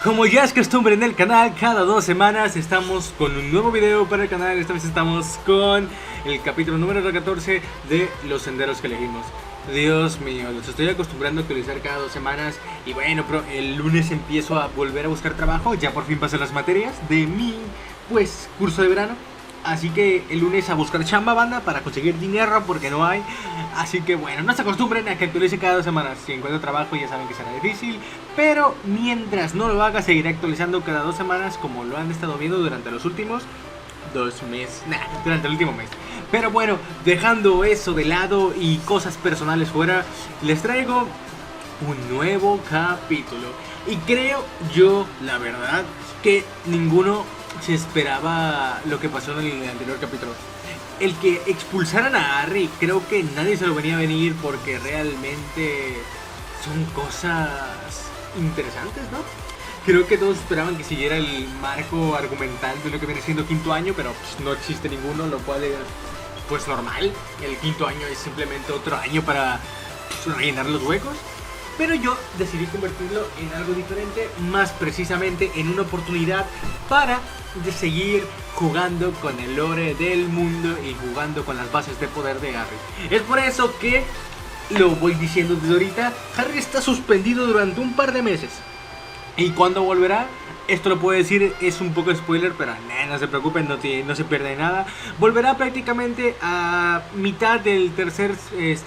Como ya es costumbre en el canal, cada 2 semanas estamos con un nuevo video para el canal. Esta vez estamos con el capítulo número 14 de Los Senderos que Elegimos. Dios mío, los estoy acostumbrando a actualizar cada 2 semanas. Y bueno, pero el lunes empiezo a volver a buscar trabajo. Ya por fin pasé las materias de mi, pues, curso de verano. Así que el lunes a buscar chamba, banda, para conseguir dinero porque no hay. Así que bueno, no se acostumbren a que actualice cada 2 semanas. Si encuentro trabajo ya saben que será difícil, pero mientras no lo haga seguiré actualizando cada 2 semanas, como lo han estado viendo durante los últimos 2 meses, durante el último mes. Pero bueno, dejando eso de lado y cosas personales fuera, les traigo un nuevo capítulo. Y creo yo, la verdad, que ninguno se esperaba lo que pasó en el anterior capítulo. El que expulsaran a Harry, creo que nadie se lo venía a venir, porque realmente son cosas interesantes, ¿no? Creo que todos esperaban que siguiera el marco argumental de lo que viene siendo quinto año, pero pues, no existe ninguno, lo cual es pues normal. El quinto año es simplemente otro año para pues, rellenar los huecos. Pero yo decidí convertirlo en algo diferente, más precisamente en una oportunidad para seguir jugando con el lore del mundo y jugando con las bases de poder de Harry. Es por eso que lo voy diciendo desde ahorita, Harry está suspendido durante un par de meses. ¿Y cuándo volverá? Esto lo puedo decir, es un poco spoiler, pero no se preocupen, no se pierde nada. Volverá prácticamente a mitad del tercer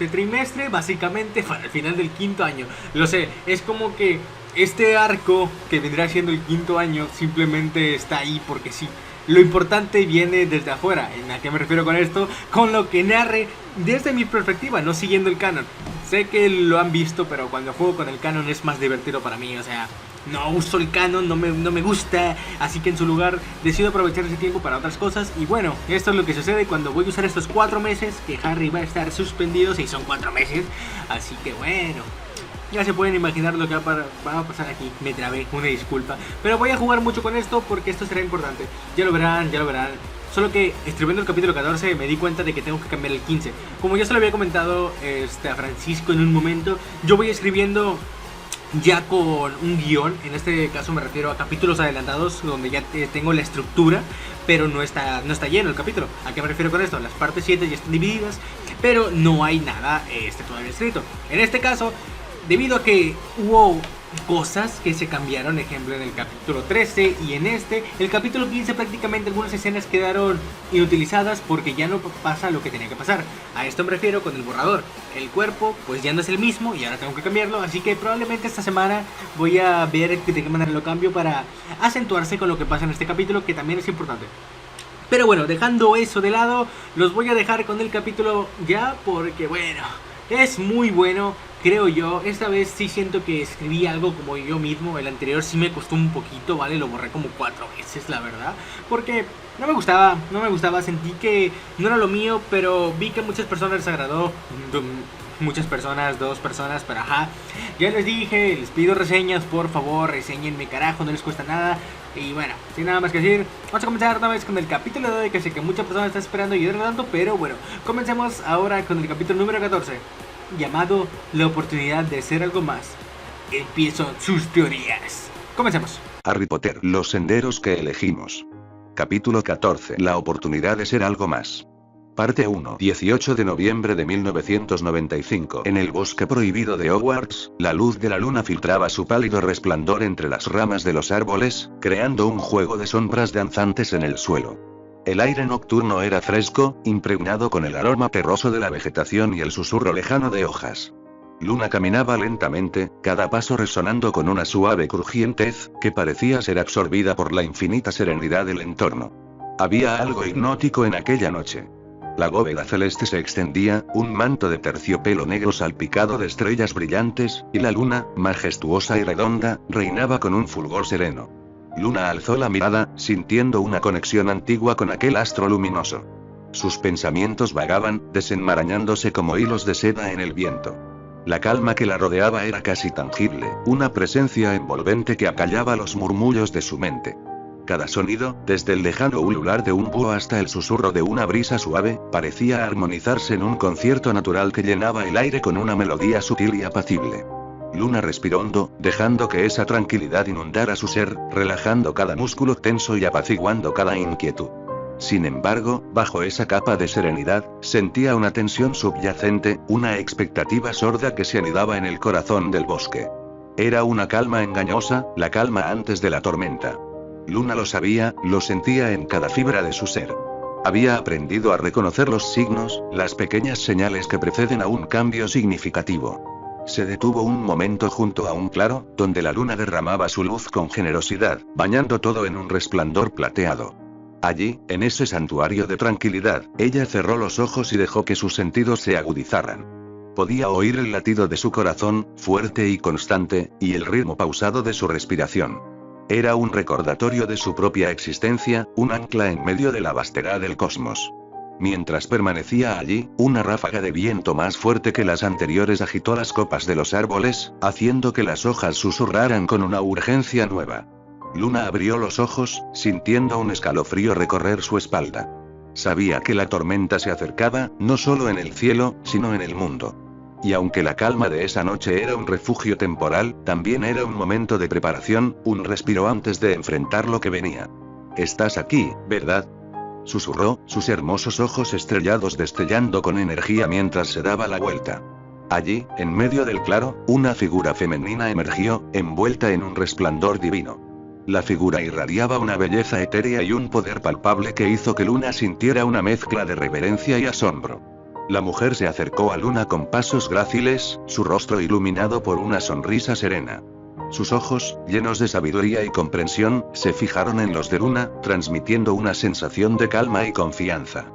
trimestre, básicamente para el final del quinto año. Lo sé, es como que este arco que vendrá siendo el quinto año simplemente está ahí porque sí. Lo importante viene desde afuera. ¿En a qué me refiero con esto? Con lo que narre desde mi perspectiva, no siguiendo el canon. Sé que lo han visto, pero cuando juego con el canon es más divertido para mí. O sea, no uso el canon, no me gusta. Así que en su lugar decido aprovechar ese tiempo para otras cosas. Y bueno, esto es lo que sucede cuando voy a usar estos 4 meses que Harry va a estar suspendido. Si son 4 meses. Así que bueno, ya se pueden imaginar lo que va a pasar aquí. Me trabé, una disculpa. Pero voy a jugar mucho con esto porque esto será importante. Ya lo verán, ya lo verán. Solo que escribiendo el capítulo 14 me di cuenta de que tengo que cambiar el 15. Como ya se lo había comentado a Francisco en un momento, yo voy escribiendo ya con un guión. En este caso me refiero a capítulos adelantados donde ya tengo la estructura, pero no está lleno el capítulo. ¿A qué me refiero con esto? Las partes 7 ya están divididas, pero no hay nada todavía escrito. En este caso, debido a que hubo cosas que se cambiaron, ejemplo en el capítulo 13 y en el capítulo 15 prácticamente algunas escenas quedaron inutilizadas porque ya no pasa lo que tenía que pasar. A esto me refiero con el borrador. El cuerpo pues ya no es el mismo y ahora tengo que cambiarlo, así que probablemente esta semana voy a ver de qué manera lo cambio para acentuarse con lo que pasa en este capítulo, que también es importante. Pero bueno, dejando eso de lado, los voy a dejar con el capítulo ya porque bueno, es muy bueno. Creo yo, esta vez sí siento que escribí algo como yo mismo. El anterior sí me costó un poquito, ¿vale? Lo borré como 4 veces, la verdad. Porque no me gustaba, sentí que no era lo mío, pero vi que muchas personas les agradó. Muchas personas, 2 personas, pero ajá. Ya les dije, les pido reseñas, por favor, reseñenme, carajo, no les cuesta nada. Y bueno, sin nada más que decir, vamos a comenzar una vez con el capítulo de hoy, que sé que muchas personas están esperando y yo no tanto, pero bueno, comencemos ahora con el capítulo número 14. Llamado La oportunidad de ser algo más. Empiezo sus teorías. Comencemos. Harry Potter, los senderos que elegimos. Capítulo 14. La oportunidad de ser algo más. Parte 1. 18 de noviembre de 1995. En el bosque prohibido de Hogwarts, la luz de la luna filtraba su pálido resplandor entre las ramas de los árboles, creando un juego de sombras danzantes en el suelo. El aire nocturno era fresco, impregnado con el aroma terroso de la vegetación y el susurro lejano de hojas. Luna caminaba lentamente, cada paso resonando con una suave crujientez, que parecía ser absorbida por la infinita serenidad del entorno. Había algo hipnótico en aquella noche. La bóveda celeste se extendía, un manto de terciopelo negro salpicado de estrellas brillantes, y la luna, majestuosa y redonda, reinaba con un fulgor sereno. Luna alzó la mirada, sintiendo una conexión antigua con aquel astro luminoso. Sus pensamientos vagaban, desenmarañándose como hilos de seda en el viento. La calma que la rodeaba era casi tangible, una presencia envolvente que acallaba los murmullos de su mente. Cada sonido, desde el lejano ulular de un búho hasta el susurro de una brisa suave, parecía armonizarse en un concierto natural que llenaba el aire con una melodía sutil y apacible. Luna respiró hondo, dejando que esa tranquilidad inundara su ser, relajando cada músculo tenso y apaciguando cada inquietud. Sin embargo, bajo esa capa de serenidad, sentía una tensión subyacente, una expectativa sorda que se anidaba en el corazón del bosque. Era una calma engañosa, la calma antes de la tormenta. Luna lo sabía, lo sentía en cada fibra de su ser. Había aprendido a reconocer los signos, las pequeñas señales que preceden a un cambio significativo. Se detuvo un momento junto a un claro, donde la luna derramaba su luz con generosidad, bañando todo en un resplandor plateado. Allí, en ese santuario de tranquilidad, ella cerró los ojos y dejó que sus sentidos se agudizaran. Podía oír el latido de su corazón, fuerte y constante, y el ritmo pausado de su respiración. Era un recordatorio de su propia existencia, un ancla en medio de la vastedad del cosmos. Mientras permanecía allí, una ráfaga de viento más fuerte que las anteriores agitó las copas de los árboles, haciendo que las hojas susurraran con una urgencia nueva. Luna abrió los ojos, sintiendo un escalofrío recorrer su espalda. Sabía que la tormenta se acercaba, no solo en el cielo, sino en el mundo. Y aunque la calma de esa noche era un refugio temporal, también era un momento de preparación, un respiro antes de enfrentar lo que venía. «Estás aquí, ¿verdad?», susurró, sus hermosos ojos estrellados destellando con energía mientras se daba la vuelta. Allí, en medio del claro, una figura femenina emergió, envuelta en un resplandor divino. La figura irradiaba una belleza etérea y un poder palpable que hizo que Luna sintiera una mezcla de reverencia y asombro. La mujer se acercó a Luna con pasos gráciles, su rostro iluminado por una sonrisa serena. Sus ojos, llenos de sabiduría y comprensión, se fijaron en los de Luna, transmitiendo una sensación de calma y confianza.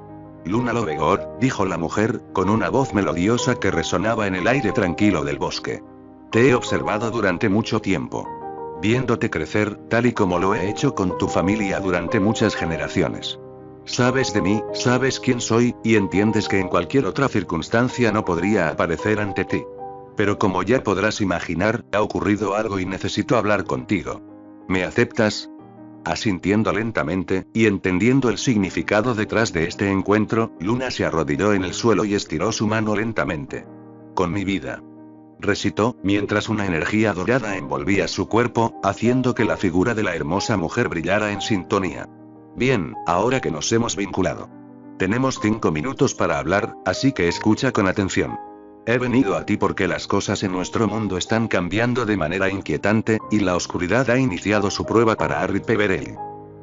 «Luna Lovegor», dijo la mujer, con una voz melodiosa que resonaba en el aire tranquilo del bosque. «Te he observado durante mucho tiempo. Viéndote crecer, tal y como lo he hecho con tu familia durante muchas generaciones. Sabes de mí, sabes quién soy, y entiendes que en cualquier otra circunstancia no podría aparecer ante ti. Pero como ya podrás imaginar, ha ocurrido algo y necesito hablar contigo. ¿Me aceptas?». Asintiendo lentamente, y entendiendo el significado detrás de este encuentro, Luna se arrodilló en el suelo y estiró su mano lentamente. «Con mi vida», recitó, mientras una energía dorada envolvía su cuerpo, haciendo que la figura de la hermosa mujer brillara en sintonía. «Bien, ahora que nos hemos vinculado. Tenemos 5 minutos para hablar, así que escucha con atención. He venido a ti porque las cosas en nuestro mundo están cambiando de manera inquietante, y la oscuridad ha iniciado su prueba para Harry Peverell»,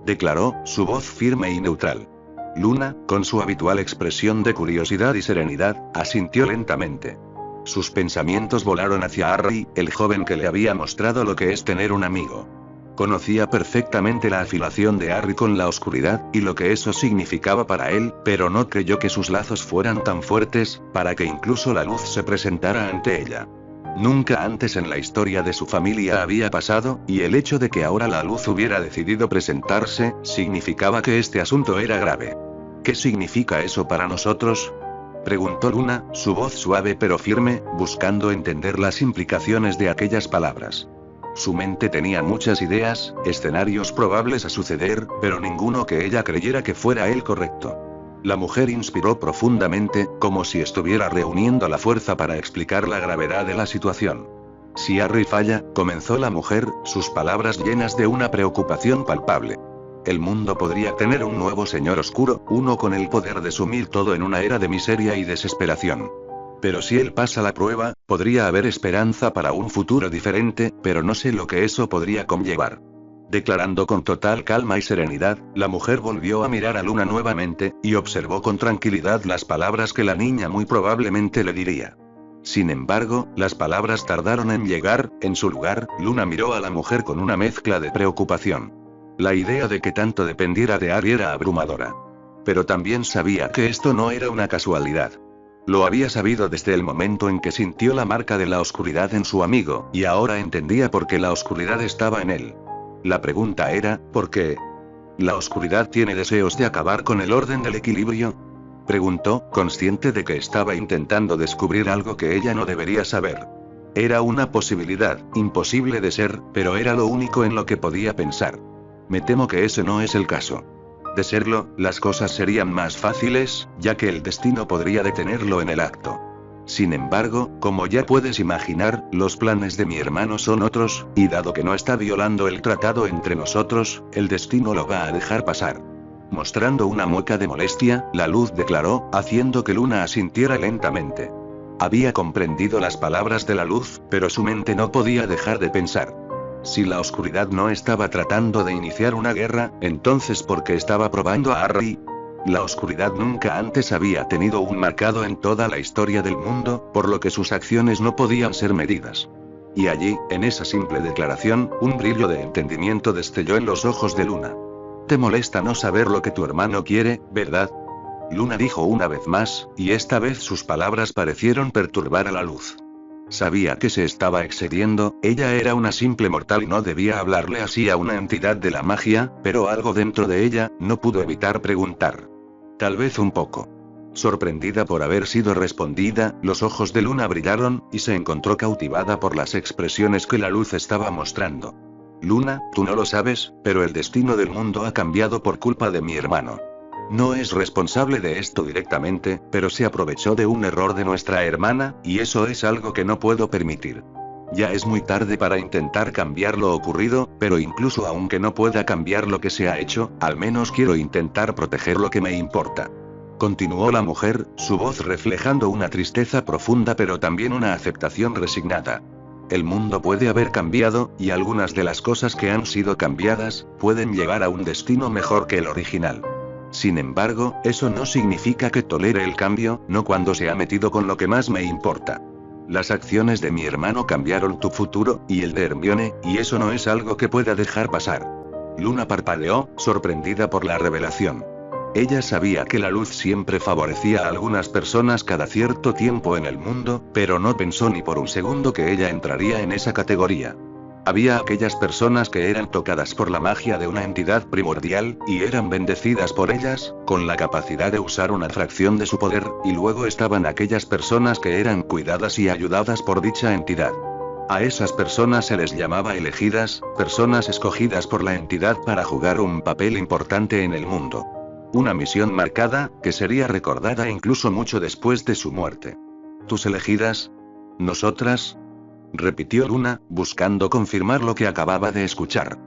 declaró, su voz firme y neutral. Luna, con su habitual expresión de curiosidad y serenidad, asintió lentamente. Sus pensamientos volaron hacia Harry, el joven que le había mostrado lo que es tener un amigo. Conocía perfectamente la afiliación de Harry con la oscuridad, y lo que eso significaba para él, pero no creyó que sus lazos fueran tan fuertes, para que incluso la luz se presentara ante ella. Nunca antes en la historia de su familia había pasado, y el hecho de que ahora la luz hubiera decidido presentarse, significaba que este asunto era grave. «¿Qué significa eso para nosotros?», preguntó Luna, su voz suave pero firme, buscando entender las implicaciones de aquellas palabras. Su mente tenía muchas ideas, escenarios probables a suceder, pero ninguno que ella creyera que fuera el correcto. La mujer inspiró profundamente, como si estuviera reuniendo la fuerza para explicar la gravedad de la situación. «Si Harry falla», comenzó la mujer, sus palabras llenas de una preocupación palpable. «El mundo podría tener un nuevo señor oscuro, uno con el poder de sumir todo en una era de miseria y desesperación. Pero si él pasa la prueba, podría haber esperanza para un futuro diferente, pero no sé lo que eso podría conllevar». Declarando con total calma y serenidad, la mujer volvió a mirar a Luna nuevamente, y observó con tranquilidad las palabras que la niña muy probablemente le diría. Sin embargo, las palabras tardaron en llegar. En su lugar, Luna miró a la mujer con una mezcla de preocupación. La idea de que tanto dependiera de Harry era abrumadora. Pero también sabía que esto no era una casualidad. Lo había sabido desde el momento en que sintió la marca de la oscuridad en su amigo, y ahora entendía por qué la oscuridad estaba en él. La pregunta era, ¿por qué? ¿La oscuridad tiene deseos de acabar con el orden del equilibrio?, preguntó, consciente de que estaba intentando descubrir algo que ella no debería saber. Era una posibilidad, imposible de ser, pero era lo único en lo que podía pensar. Me temo que ese no es el caso. De serlo, las cosas serían más fáciles, ya que el destino podría detenerlo en el acto. Sin embargo, como ya puedes imaginar, los planes de mi hermano son otros, y dado que no está violando el tratado entre nosotros, el destino lo va a dejar pasar. Mostrando una mueca de molestia, la luz declaró, haciendo que Luna asintiera lentamente. Había comprendido las palabras de la luz, pero su mente no podía dejar de pensar. Si la oscuridad no estaba tratando de iniciar una guerra, entonces ¿por qué estaba probando a Harry? La oscuridad nunca antes había tenido un marcado en toda la historia del mundo, por lo que sus acciones no podían ser medidas. Y allí, en esa simple declaración, un brillo de entendimiento destelló en los ojos de Luna. Te molesta no saber lo que tu hermano quiere, ¿verdad? Luna dijo una vez más, y esta vez sus palabras parecieron perturbar a la luz. Sabía que se estaba excediendo, ella era una simple mortal y no debía hablarle así a una entidad de la magia, pero algo dentro de ella, no pudo evitar preguntar. Tal vez un poco. Sorprendida por haber sido respondida, los ojos de Luna brillaron, y se encontró cautivada por las expresiones que la luz estaba mostrando. Luna, tú no lo sabes, pero el destino del mundo ha cambiado por culpa de mi hermano. No es responsable de esto directamente, pero se aprovechó de un error de nuestra hermana, y eso es algo que no puedo permitir. Ya es muy tarde para intentar cambiar lo ocurrido, pero incluso aunque no pueda cambiar lo que se ha hecho, al menos quiero intentar proteger lo que me importa. Continuó la mujer, su voz reflejando una tristeza profunda pero también una aceptación resignada. El mundo puede haber cambiado, y algunas de las cosas que han sido cambiadas, pueden llevar a un destino mejor que el original. Sin embargo, eso no significa que tolere el cambio, no cuando se ha metido con lo que más me importa. Las acciones de mi hermano cambiaron tu futuro, y el de Hermione, y eso no es algo que pueda dejar pasar. Luna parpadeó, sorprendida por la revelación. Ella sabía que la luz siempre favorecía a algunas personas cada cierto tiempo en el mundo, pero no pensó ni por un segundo que ella entraría en esa categoría. Había aquellas personas que eran tocadas por la magia de una entidad primordial, y eran bendecidas por ellas, con la capacidad de usar una fracción de su poder, y luego estaban aquellas personas que eran cuidadas y ayudadas por dicha entidad. A esas personas se les llamaba elegidas, personas escogidas por la entidad para jugar un papel importante en el mundo. Una misión marcada, que sería recordada incluso mucho después de su muerte. ¿Tus elegidas? ¿Nosotras? Repitió Luna, buscando confirmar lo que acababa de escuchar.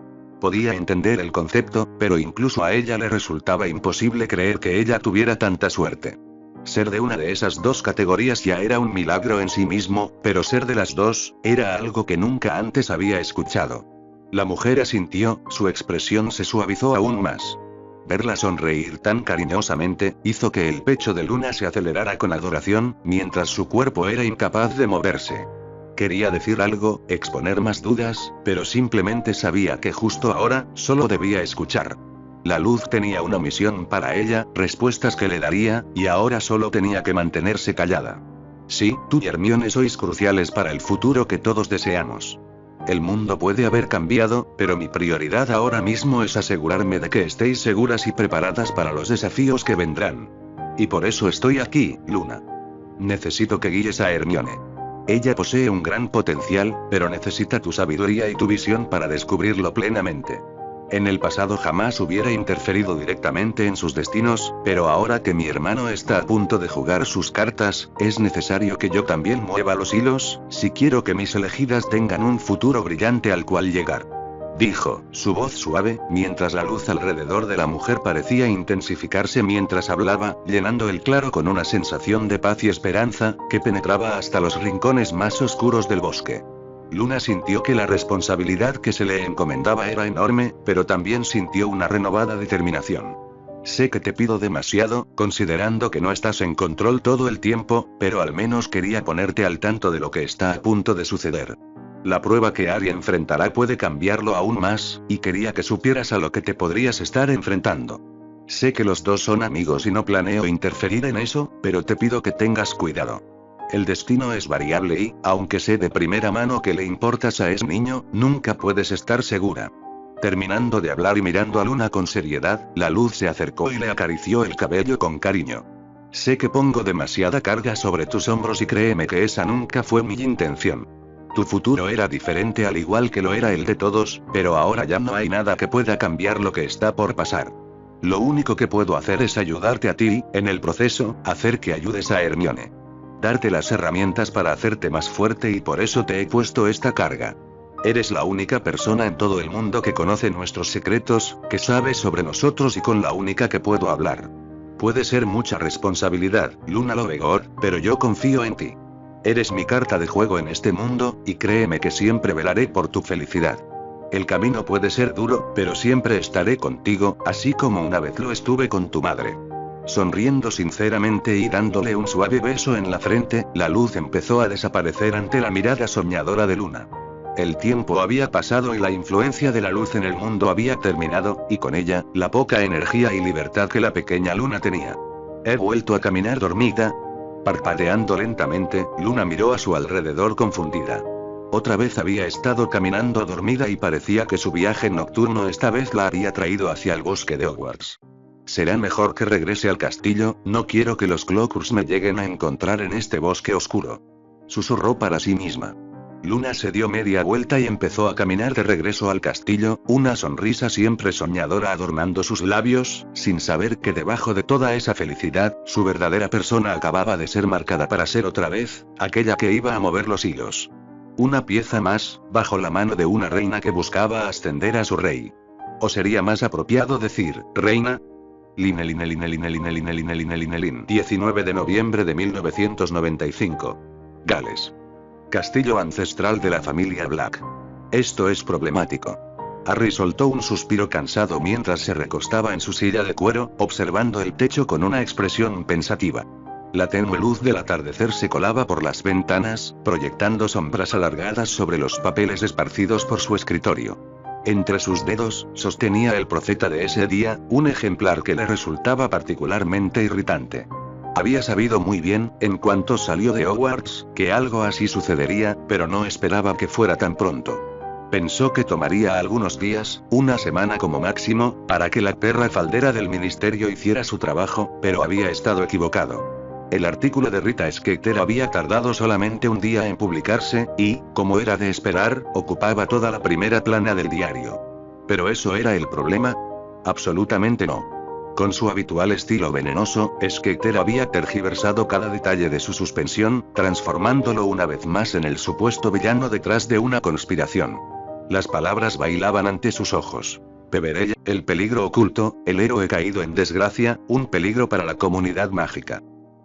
Podía entender el concepto, pero incluso a ella le resultaba imposible creer que ella tuviera tanta suerte. Ser de una de esas dos categorías ya era un milagro en sí mismo, pero ser de las dos, era algo que nunca antes había escuchado. La mujer asintió, su expresión se suavizó aún más. Verla sonreír tan cariñosamente, hizo que el pecho de Luna se acelerara con adoración, mientras su cuerpo era incapaz de moverse. Quería decir algo, exponer más dudas, pero simplemente sabía que justo ahora, solo debía escuchar. La luz tenía una misión para ella, respuestas que le daría, y ahora solo tenía que mantenerse callada. Sí, tú y Hermione sois cruciales para el futuro que todos deseamos. El mundo puede haber cambiado, pero mi prioridad ahora mismo es asegurarme de que estéis seguras y preparadas para los desafíos que vendrán. Y por eso estoy aquí, Luna. Necesito que guíes a Hermione. Ella posee un gran potencial, pero necesita tu sabiduría y tu visión para descubrirlo plenamente. En el pasado jamás hubiera interferido directamente en sus destinos, pero ahora que mi hermano está a punto de jugar sus cartas, es necesario que yo también mueva los hilos, si quiero que mis elegidas tengan un futuro brillante al cual llegar. Dijo, su voz suave, mientras la luz alrededor de la mujer parecía intensificarse mientras hablaba, llenando el claro con una sensación de paz y esperanza, que penetraba hasta los rincones más oscuros del bosque. Luna sintió que la responsabilidad que se le encomendaba era enorme, pero también sintió una renovada determinación. Sé que te pido demasiado, considerando que no estás en control todo el tiempo, pero al menos quería ponerte al tanto de lo que está a punto de suceder. La prueba que Harry enfrentará puede cambiarlo aún más, y quería que supieras a lo que te podrías estar enfrentando. Sé que los dos son amigos y no planeo interferir en eso, pero te pido que tengas cuidado. El destino es variable y, aunque sé de primera mano que le importas a ese niño, nunca puedes estar segura. Terminando de hablar y mirando a Luna con seriedad, la luz se acercó y le acarició el cabello con cariño. Sé que pongo demasiada carga sobre tus hombros y créeme que esa nunca fue mi intención. Tu futuro era diferente al igual que lo era el de todos, pero ahora ya no hay nada que pueda cambiar lo que está por pasar. Lo único que puedo hacer es ayudarte a ti, en el proceso, hacer que ayudes a Hermione. darte las herramientas para hacerte más fuerte y por eso te he puesto esta carga. Eres la única persona en todo el mundo que conoce nuestros secretos, que sabe sobre nosotros y con la única que puedo hablar. Puede ser mucha responsabilidad, Luna Lovegor, pero yo confío en ti. Eres mi carta de juego en este mundo, y créeme que siempre velaré por tu felicidad. El camino puede ser duro, pero siempre estaré contigo, así como una vez lo estuve con tu madre. Sonriendo sinceramente y dándole un suave beso en la frente, la luz empezó a desaparecer ante la mirada soñadora de Luna. El tiempo había pasado y la influencia de la luz en el mundo había terminado, y con ella, la poca energía y libertad que la pequeña Luna tenía. He vuelto a caminar dormida. Parpadeando lentamente, Luna miró a su alrededor confundida. Otra vez había estado caminando dormida y parecía que su viaje nocturno esta vez la había traído hacia el bosque de Hogwarts. Será mejor que regrese al castillo, no quiero que los Clockers me lleguen a encontrar en este bosque oscuro. Susurró para sí misma. Luna se dio media vuelta y empezó a caminar de regreso al castillo, una sonrisa siempre soñadora adornando sus labios, sin saber que debajo de toda esa felicidad, su verdadera persona acababa de ser marcada para ser otra vez, aquella que iba a mover los hilos. Una pieza más, bajo la mano de una reina que buscaba ascender a su rey. ¿O sería más apropiado decir, reina? 19 de noviembre de 1995. Gales. Castillo ancestral de la familia Black. Esto es problemático. Harry soltó un suspiro cansado mientras se recostaba en su silla de cuero, observando el techo con una expresión pensativa. La tenue luz del atardecer se colaba por las ventanas, proyectando sombras alargadas sobre los papeles esparcidos por su escritorio. Entre sus dedos, sostenía el profeta de ese día, un ejemplar que le resultaba particularmente irritante. Había sabido muy bien, en cuanto salió de Hogwarts, que algo así sucedería, pero no esperaba que fuera tan pronto. Pensó que tomaría algunos días, una semana como máximo, para que la perra faldera del ministerio hiciera su trabajo, pero había estado equivocado. El artículo de Rita Skeeter había tardado solamente un día en publicarse, y, como era de esperar, ocupaba toda la primera plana del diario. ¿Pero eso era el problema? Absolutamente no. Con su habitual estilo venenoso, Skeeter había tergiversado cada detalle de su suspensión, transformándolo una vez más en el supuesto villano detrás de una conspiración. Las palabras bailaban ante sus ojos. Peverell, el peligro oculto, el héroe caído en desgracia, un peligro para la comunidad mágica.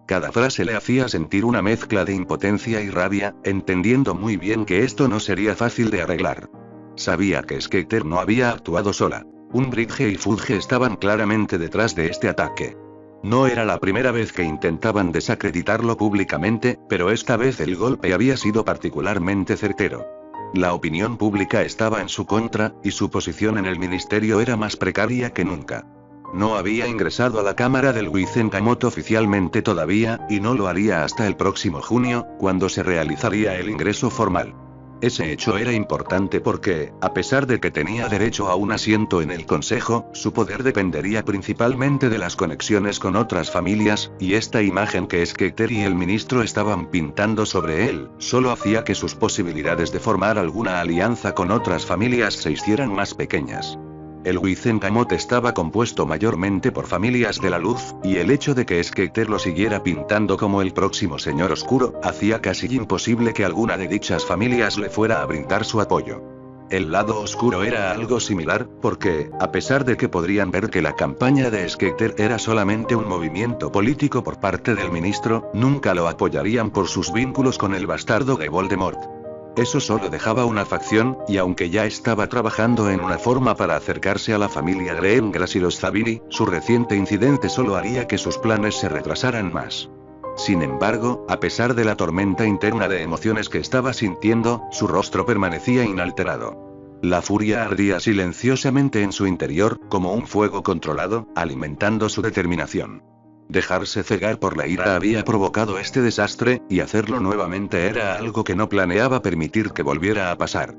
Cada frase le hacía sentir una mezcla de impotencia y rabia, entendiendo muy bien que esto no sería fácil de arreglar. Sabía que Skeeter no había actuado sola. Umbridge y Fudge estaban claramente detrás de este ataque. No era la primera vez que intentaban desacreditarlo públicamente, pero esta vez el golpe había sido particularmente certero. La opinión pública estaba en su contra, y su posición en el ministerio era más precaria que nunca. No había ingresado a la Cámara del Wizengamot oficialmente todavía, y no lo haría hasta el próximo junio, cuando se realizaría el ingreso formal. Ese hecho era importante porque, a pesar de que tenía derecho a un asiento en el consejo, su poder dependería principalmente de las conexiones con otras familias, y esta imagen que Skeeter y el ministro estaban pintando sobre él, solo hacía que sus posibilidades de formar alguna alianza con otras familias se hicieran más pequeñas. El Wizengamot estaba compuesto mayormente por familias de la luz, y el hecho de que Skeeter lo siguiera pintando como el próximo Señor Oscuro, hacía casi imposible que alguna de dichas familias le fuera a brindar su apoyo. El lado oscuro era algo similar, porque, a pesar de que podrían ver que la campaña de Skeeter era solamente un movimiento político por parte del ministro, nunca lo apoyarían por sus vínculos con el bastardo de Voldemort. Eso solo dejaba una facción, y aunque ya estaba trabajando en una forma para acercarse a la familia Greengrass y los Zabini, su reciente incidente solo haría que sus planes se retrasaran más. Sin embargo, a pesar de la tormenta interna de emociones que estaba sintiendo, su rostro permanecía inalterado. La furia ardía silenciosamente en su interior, como un fuego controlado, alimentando su determinación. Dejarse cegar por la ira había provocado este desastre, y hacerlo nuevamente era algo que no planeaba permitir que volviera a pasar.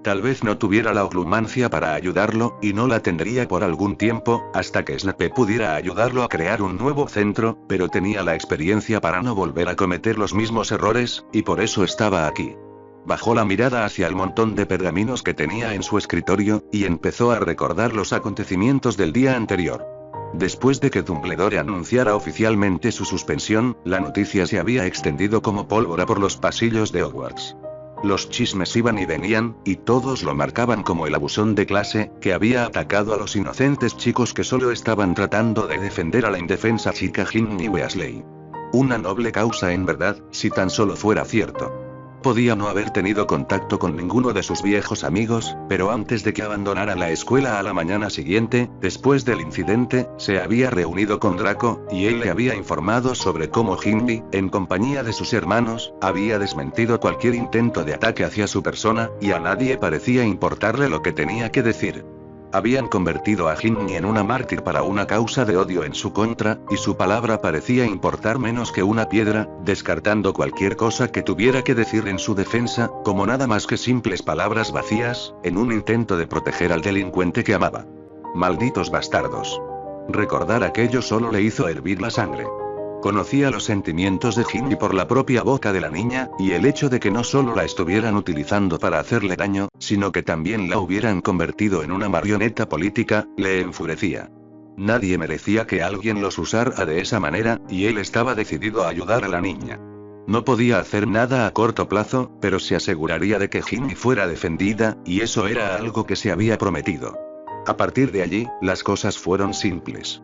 Tal vez no tuviera la oglumancia para ayudarlo, y no la tendría por algún tiempo, hasta que Snape pudiera ayudarlo a crear un nuevo centro, pero tenía la experiencia para no volver a cometer los mismos errores, y por eso estaba aquí. Bajó la mirada hacia el montón de pergaminos que tenía en su escritorio, y empezó a recordar los acontecimientos del día anterior. Después de que Dumbledore anunciara oficialmente su suspensión, la noticia se había extendido como pólvora por los pasillos de Hogwarts. Los chismes iban y venían, y todos lo marcaban como el abusón de clase, que había atacado a los inocentes chicos que solo estaban tratando de defender a la indefensa chica Ginny Weasley. Una noble causa en verdad, si tan solo fuera cierto. Podía no haber tenido contacto con ninguno de sus viejos amigos, pero antes de que abandonara la escuela a la mañana siguiente, después del incidente, se había reunido con Draco, y él le había informado sobre cómo Ginny, en compañía de sus hermanos, había desmentido cualquier intento de ataque hacia su persona, y a nadie parecía importarle lo que tenía que decir. Habían convertido a Ginny en una mártir para una causa de odio en su contra, y su palabra parecía importar menos que una piedra, descartando cualquier cosa que tuviera que decir en su defensa, como nada más que simples palabras vacías, en un intento de proteger al delincuente que amaba. Malditos bastardos. Recordar aquello solo le hizo hervir la sangre. Conocía los sentimientos de Ginny por la propia boca de la niña, y el hecho de que no solo la estuvieran utilizando para hacerle daño, sino que también la hubieran convertido en una marioneta política, le enfurecía. Nadie merecía que alguien los usara de esa manera, y él estaba decidido a ayudar a la niña. No podía hacer nada a corto plazo, pero se aseguraría de que Ginny fuera defendida, y eso era algo que se había prometido. A partir de allí, las cosas fueron simples.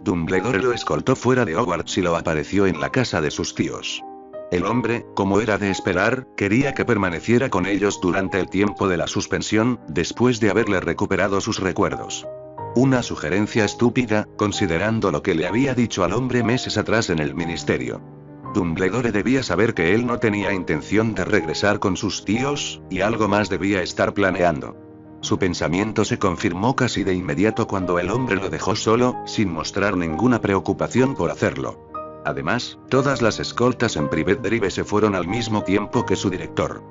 Dumbledore lo escoltó fuera de Hogwarts y lo apareció en la casa de sus tíos. El hombre, como era de esperar, quería que permaneciera con ellos durante el tiempo de la suspensión, después de haberle recuperado sus recuerdos. Una sugerencia estúpida, considerando lo que le había dicho al hombre meses atrás en el ministerio. Dumbledore debía saber que él no tenía intención de regresar con sus tíos, y algo más debía estar planeando. Su pensamiento se confirmó casi de inmediato cuando el hombre lo dejó solo, sin mostrar ninguna preocupación por hacerlo. Además, todas las escoltas en Privet Drive se fueron al mismo tiempo que su director.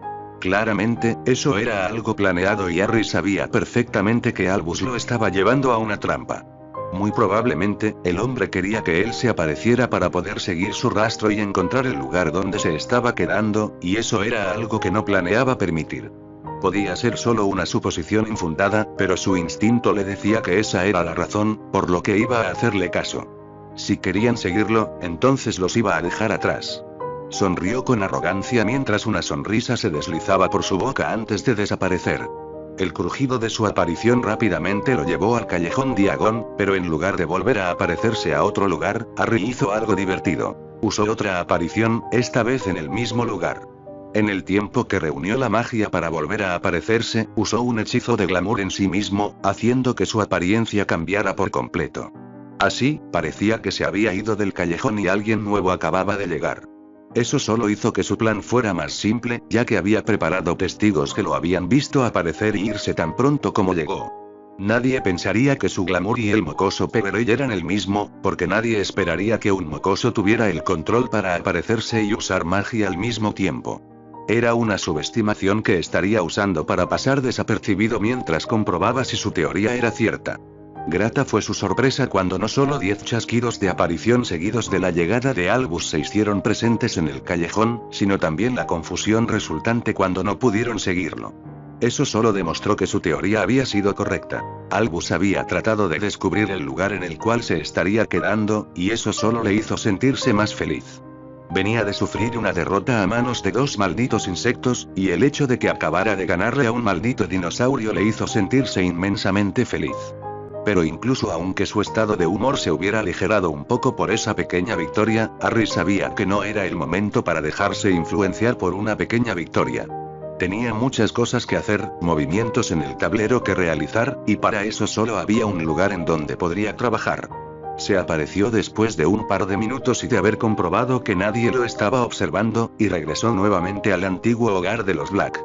Claramente, eso era algo planeado y Harry sabía perfectamente que Albus lo estaba llevando a una trampa. Muy probablemente, el hombre quería que él se apareciera para poder seguir su rastro y encontrar el lugar donde se estaba quedando, y eso era algo que no planeaba permitir. Podía ser solo una suposición infundada, pero su instinto le decía que esa era la razón, por lo que iba a hacerle caso. Si querían seguirlo, entonces los iba a dejar atrás. Sonrió con arrogancia mientras una sonrisa se deslizaba por su boca antes de desaparecer. El crujido de su aparición rápidamente lo llevó al callejón Diagon, pero en lugar de volver a aparecerse a otro lugar, Harry hizo algo divertido. Usó otra aparición, esta vez en el mismo lugar. En el tiempo que reunió la magia para volver a aparecerse, usó un hechizo de glamour en sí mismo, haciendo que su apariencia cambiara por completo. Así, parecía que se había ido del callejón y alguien nuevo acababa de llegar. Eso solo hizo que su plan fuera más simple, ya que había preparado testigos que lo habían visto aparecer y irse tan pronto como llegó. Nadie pensaría que su glamour y el mocoso Peverell eran el mismo, porque nadie esperaría que un mocoso tuviera el control para aparecerse y usar magia al mismo tiempo. Era una subestimación que estaría usando para pasar desapercibido mientras comprobaba si su teoría era cierta. Grata fue su sorpresa cuando no solo 10 chasquidos de aparición seguidos de la llegada de Albus se hicieron presentes en el callejón, sino también la confusión resultante cuando no pudieron seguirlo. Eso solo demostró que su teoría había sido correcta. Albus había tratado de descubrir el lugar en el cual se estaría quedando, y eso solo le hizo sentirse más feliz. Venía de sufrir una derrota a manos de 2 malditos insectos, y el hecho de que acabara de ganarle a un maldito dinosaurio le hizo sentirse inmensamente feliz. Pero incluso aunque su estado de humor se hubiera aligerado un poco por esa pequeña victoria, Harry sabía que no era el momento para dejarse influenciar por una pequeña victoria. Tenía muchas cosas que hacer, movimientos en el tablero que realizar, y para eso solo había un lugar en donde podría trabajar. Se apareció después de un par de minutos y de haber comprobado que nadie lo estaba observando, y regresó nuevamente al antiguo hogar de los Black.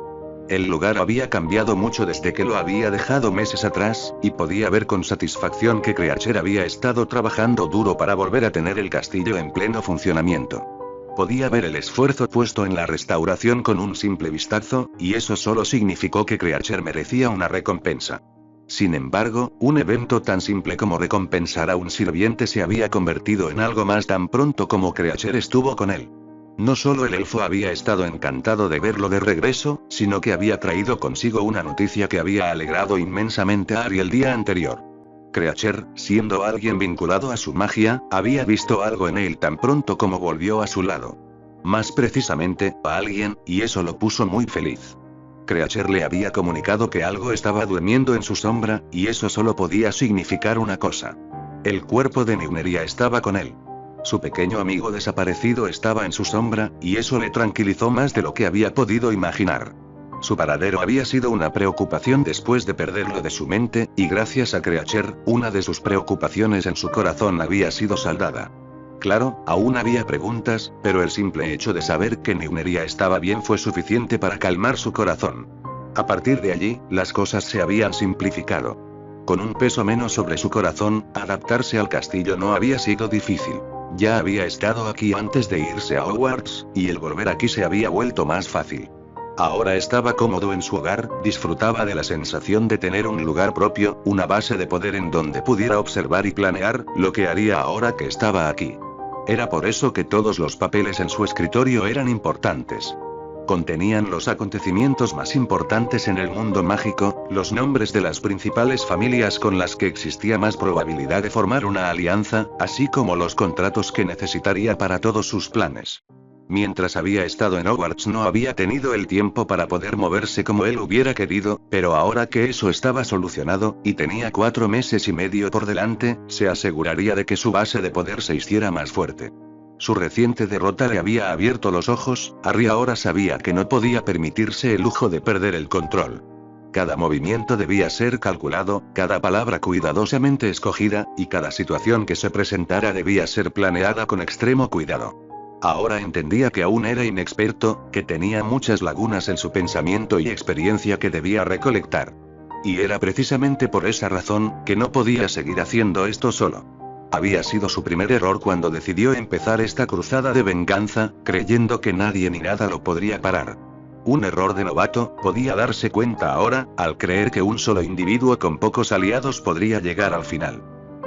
El lugar había cambiado mucho desde que lo había dejado meses atrás, y podía ver con satisfacción que Creature había estado trabajando duro para volver a tener el castillo en pleno funcionamiento. Podía ver el esfuerzo puesto en la restauración con un simple vistazo, y eso solo significó que Creature merecía una recompensa. Sin embargo, un evento tan simple como recompensar a un sirviente se había convertido en algo más tan pronto como Creature estuvo con él. No solo el elfo había estado encantado de verlo de regreso, sino que había traído consigo una noticia que había alegrado inmensamente a Harry el día anterior. Creacher, siendo alguien vinculado a su magia, había visto algo en él tan pronto como volvió a su lado. Más precisamente, a alguien, y eso lo puso muy feliz. Creacher le había comunicado que algo estaba durmiendo en su sombra, y eso solo podía significar una cosa. El cuerpo de Nigneria estaba con él. Su pequeño amigo desaparecido estaba en su sombra, y eso le tranquilizó más de lo que había podido imaginar. Su paradero había sido una preocupación después de perderlo de su mente, y gracias a Creacher, una de sus preocupaciones en su corazón había sido saldada. Claro, aún había preguntas, pero el simple hecho de saber que Nigneria estaba bien fue suficiente para calmar su corazón. A partir de allí, las cosas se habían simplificado. Con un peso menos sobre su corazón, adaptarse al castillo no había sido difícil. Ya había estado aquí antes de irse a Hogwarts, y el volver aquí se había vuelto más fácil. Ahora estaba cómodo en su hogar, disfrutaba de la sensación de tener un lugar propio, una base de poder en donde pudiera observar y planear lo que haría ahora que estaba aquí. Era por eso que todos los papeles en su escritorio eran importantes. Contenían los acontecimientos más importantes en el mundo mágico, los nombres de las principales familias con las que existía más probabilidad de formar una alianza, así como los contratos que necesitaría para todos sus planes. Mientras había estado en Hogwarts no había tenido el tiempo para poder moverse como él hubiera querido, pero ahora que eso estaba solucionado, y tenía 4 meses y medio por delante, se aseguraría de que su base de poder se hiciera más fuerte. Su reciente derrota le había abierto los ojos. Harry ahora sabía que no podía permitirse el lujo de perder el control. Cada movimiento debía ser calculado, cada palabra cuidadosamente escogida, y cada situación que se presentara debía ser planeada con extremo cuidado. Ahora entendía que aún era inexperto, que tenía muchas lagunas en su pensamiento y experiencia que debía recolectar. Y era precisamente por esa razón, que no podía seguir haciendo esto solo. Había sido su primer error cuando decidió empezar esta cruzada de venganza, creyendo que nadie ni nada lo podría parar. Un error de novato, podía darse cuenta ahora, al creer que un solo individuo con pocos aliados podría llegar al final.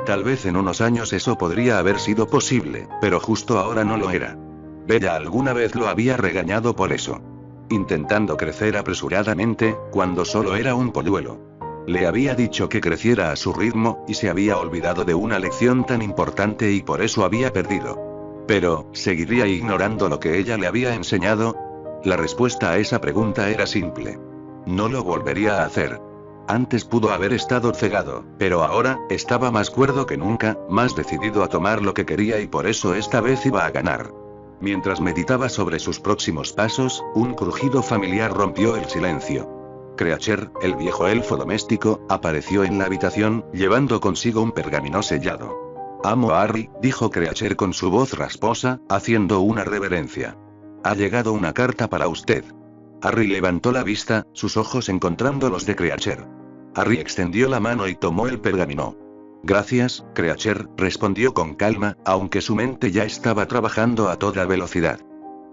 Tal vez en unos años eso podría haber sido posible, pero justo ahora no lo era. Bella alguna vez lo había regañado por eso. Intentando crecer apresuradamente, cuando solo era un polluelo. Le había dicho que creciera a su ritmo, y se había olvidado de una lección tan importante y por eso había perdido. Pero, ¿seguiría ignorando lo que ella le había enseñado? La respuesta a esa pregunta era simple. No lo volvería a hacer. Antes pudo haber estado cegado, pero ahora, estaba más cuerdo que nunca, más decidido a tomar lo que quería y por eso esta vez iba a ganar. Mientras meditaba sobre sus próximos pasos, un crujido familiar rompió el silencio. Creacher, el viejo elfo doméstico, apareció en la habitación, llevando consigo un pergamino sellado. «Amo a Harry», dijo Creacher con su voz rasposa, haciendo una reverencia. «Ha llegado una carta para usted». Harry levantó la vista, sus ojos encontrando los de Creacher. Harry extendió la mano y tomó el pergamino. «Gracias, Creacher», respondió con calma, aunque su mente ya estaba trabajando a toda velocidad.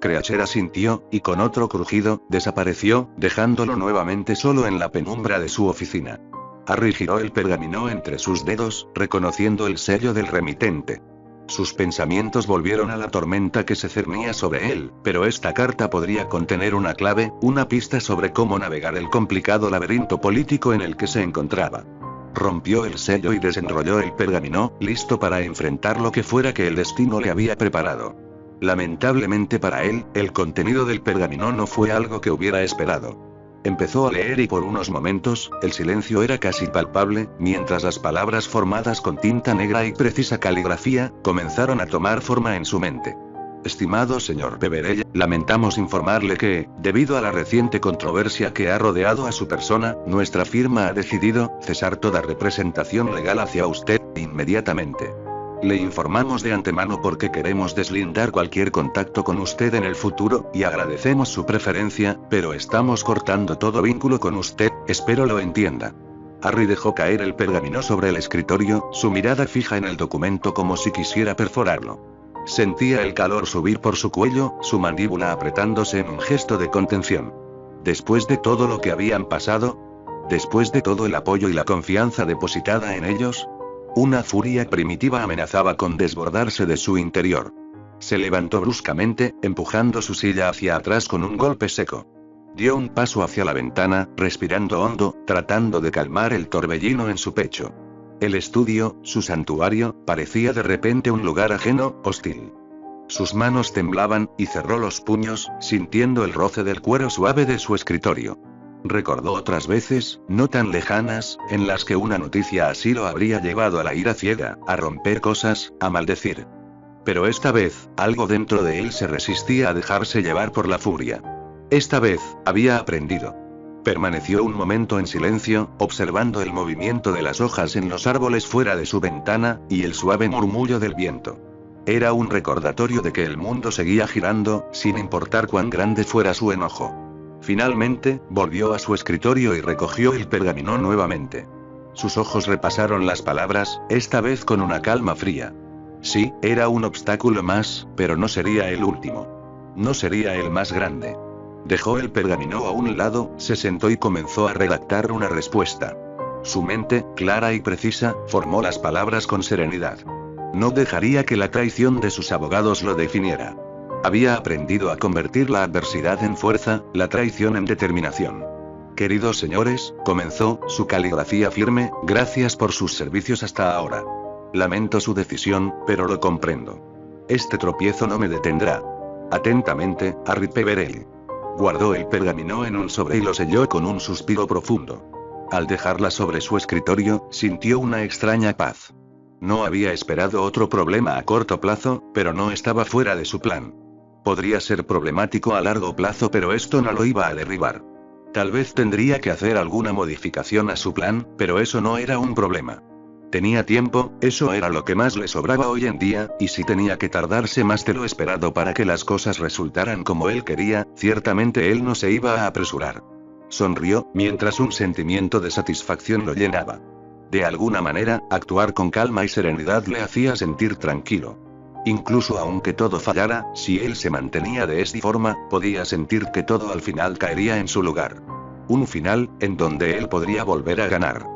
Creacher asintió, y con otro crujido, desapareció, dejándolo nuevamente solo en la penumbra de su oficina. Harry giró el pergamino entre sus dedos, reconociendo el sello del remitente. Sus pensamientos volvieron a la tormenta que se cernía sobre él, pero esta carta podría contener una clave, una pista sobre cómo navegar el complicado laberinto político en el que se encontraba. Rompió el sello y desenrolló el pergamino, listo para enfrentar lo que fuera que el destino le había preparado. Lamentablemente para él, el contenido del pergamino no fue algo que hubiera esperado. Empezó a leer y por unos momentos, el silencio era casi palpable, mientras las palabras formadas con tinta negra y precisa caligrafía, comenzaron a tomar forma en su mente. Estimado señor Peverell, lamentamos informarle que, debido a la reciente controversia que ha rodeado a su persona, nuestra firma ha decidido cesar toda representación legal hacia usted inmediatamente. Le informamos de antemano porque queremos deslindar cualquier contacto con usted en el futuro, y agradecemos su preferencia, pero estamos cortando todo vínculo con usted, espero lo entienda. Harry dejó caer el pergamino sobre el escritorio, su mirada fija en el documento como si quisiera perforarlo. Sentía el calor subir por su cuello, su mandíbula apretándose en un gesto de contención. Después de todo lo que habían pasado, después de todo el apoyo y la confianza depositada en ellos, una furia primitiva amenazaba con desbordarse de su interior. Se levantó bruscamente, empujando su silla hacia atrás con un golpe seco. Dio un paso hacia la ventana, respirando hondo, tratando de calmar el torbellino en su pecho. El estudio, su santuario, parecía de repente un lugar ajeno, hostil. Sus manos temblaban, y cerró los puños, sintiendo el roce del cuero suave de su escritorio. Recordó otras veces, no tan lejanas, en las que una noticia así lo habría llevado a la ira ciega, a romper cosas, a maldecir. Pero esta vez, algo dentro de él se resistía a dejarse llevar por la furia. Esta vez, había aprendido. Permaneció un momento en silencio, observando el movimiento de las hojas en los árboles fuera de su ventana, y el suave murmullo del viento. Era un recordatorio de que el mundo seguía girando, sin importar cuán grande fuera su enojo. Finalmente, volvió a su escritorio y recogió el pergamino nuevamente. Sus ojos repasaron las palabras, esta vez con una calma fría. Sí, era un obstáculo más, pero no sería el último. No sería el más grande. Dejó el pergamino a un lado, se sentó y comenzó a redactar una respuesta. Su mente, clara y precisa, formó las palabras con serenidad. No dejaría que la traición de sus abogados lo definiera. Había aprendido a convertir la adversidad en fuerza, la traición en determinación. Queridos señores, comenzó, su caligrafía firme, gracias por sus servicios hasta ahora. Lamento su decisión, pero lo comprendo. Este tropiezo no me detendrá. Atentamente, Harry Peverell. Guardó el pergamino en un sobre y lo selló con un suspiro profundo. Al dejarla sobre su escritorio, sintió una extraña paz. No había esperado otro problema a corto plazo, pero no estaba fuera de su plan. Podría ser problemático a largo plazo, pero esto no lo iba a derribar. Tal vez tendría que hacer alguna modificación a su plan, pero eso no era un problema. Tenía tiempo, eso era lo que más le sobraba hoy en día, y si tenía que tardarse más de lo esperado para que las cosas resultaran como él quería, ciertamente él no se iba a apresurar. Sonrió, mientras un sentimiento de satisfacción lo llenaba. De alguna manera, actuar con calma y serenidad le hacía sentir tranquilo. Incluso aunque todo fallara, si él se mantenía de esta forma, podía sentir que todo al final caería en su lugar. Un final, en donde él podría volver a ganar.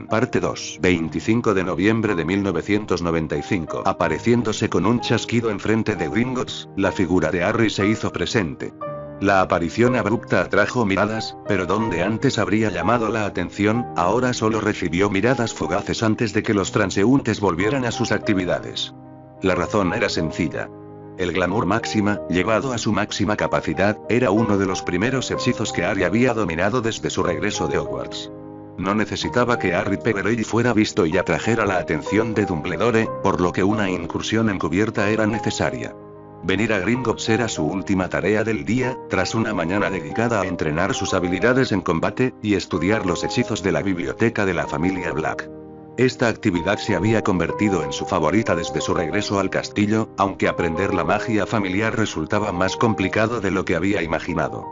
Parte 2. 25 de noviembre de 1995. Apareciéndose con un chasquido enfrente de Gringotts, la figura de Harry se hizo presente. La aparición abrupta atrajo miradas, pero donde antes habría llamado la atención, ahora solo recibió miradas fugaces antes de que los transeúntes volvieran a sus actividades. La razón era sencilla. El glamour máxima, llevado a su máxima capacidad, era uno de los primeros hechizos que Harry había dominado desde su regreso de Hogwarts. No necesitaba que Harry Peverell fuera visto y atrajera la atención de Dumbledore, por lo que una incursión encubierta era necesaria. Venir a Gringotts era su última tarea del día, tras una mañana dedicada a entrenar sus habilidades en combate, y estudiar los hechizos de la biblioteca de la familia Black. Esta actividad se había convertido en su favorita desde su regreso al castillo, aunque aprender la magia familiar resultaba más complicado de lo que había imaginado.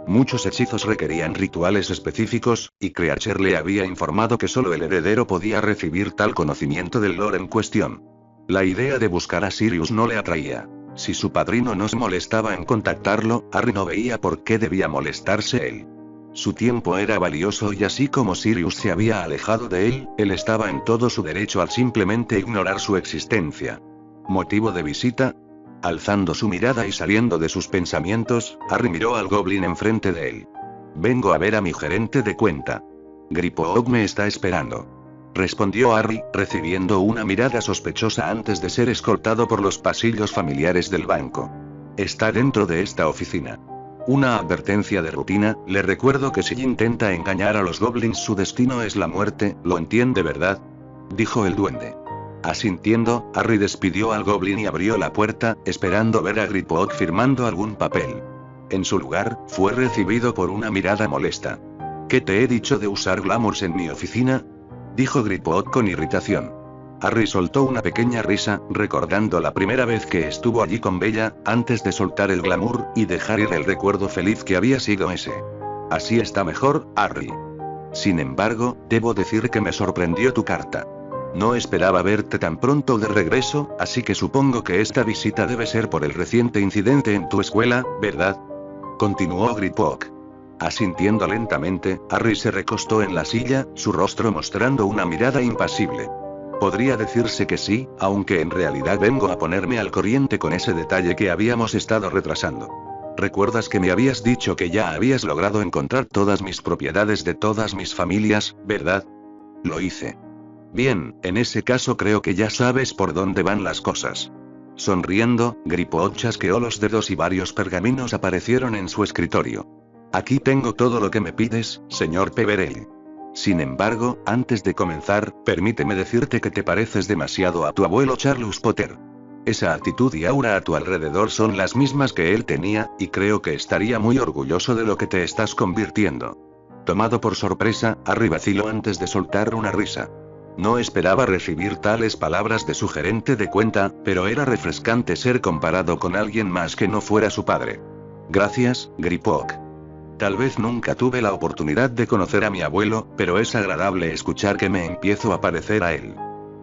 Muchos hechizos requerían rituales específicos, y Creacher le había informado que solo el heredero podía recibir tal conocimiento del lore en cuestión. La idea de buscar a Sirius no le atraía. Si su padrino no se molestaba en contactarlo, Harry no veía por qué debía molestarse él. Su tiempo era valioso y así como Sirius se había alejado de él estaba en todo su derecho al simplemente ignorar su existencia. ¿Motivo de visita? Alzando su mirada y saliendo de sus pensamientos, Harry miró al goblin enfrente de él. Vengo a ver a mi gerente de cuenta. Griphook me está esperando. Respondió Harry, recibiendo una mirada sospechosa antes de ser escoltado por los pasillos familiares del banco. Está dentro de esta oficina. Una advertencia de rutina, le recuerdo que si intenta engañar a los goblins su destino es la muerte, ¿lo entiende verdad? Dijo el duende. Asintiendo, Harry despidió al goblin y abrió la puerta, esperando ver a Griphook firmando algún papel. En su lugar, fue recibido por una mirada molesta. ¿Qué te he dicho de usar glamours en mi oficina? Dijo Griphook con irritación. Harry soltó una pequeña risa, recordando la primera vez que estuvo allí con Bella, antes de soltar el glamour, y dejar ir el recuerdo feliz que había sido ese. Así está mejor, Harry. Sin embargo, debo decir que me sorprendió tu carta. No esperaba verte tan pronto de regreso, así que supongo que esta visita debe ser por el reciente incidente en tu escuela, ¿verdad? Continuó Griphook. Asintiendo lentamente, Harry se recostó en la silla, su rostro mostrando una mirada impasible. Podría decirse que sí, aunque en realidad vengo a ponerme al corriente con ese detalle que habíamos estado retrasando. recuerdas que me habías dicho que ya habías logrado encontrar todas mis propiedades de todas mis familias, ¿verdad? Lo hice. Bien, en ese caso creo que ya sabes por dónde van las cosas. Sonriendo, Griphook chasqueó los dedos y varios pergaminos aparecieron en su escritorio. Aquí tengo todo lo que me pides, señor Peverell. Sin embargo, antes de comenzar, permíteme decirte que te pareces demasiado a tu abuelo Charles Potter. Esa actitud y aura a tu alrededor son las mismas que él tenía, y creo que estaría muy orgulloso de lo que te estás convirtiendo. Tomado por sorpresa, Harry vaciló antes de soltar una risa. No esperaba recibir tales palabras de su gerente de cuenta, pero era refrescante ser comparado con alguien más que no fuera su padre. Gracias, Griphook. Tal vez nunca tuve la oportunidad de conocer a mi abuelo, pero es agradable escuchar que me empiezo a parecer a él.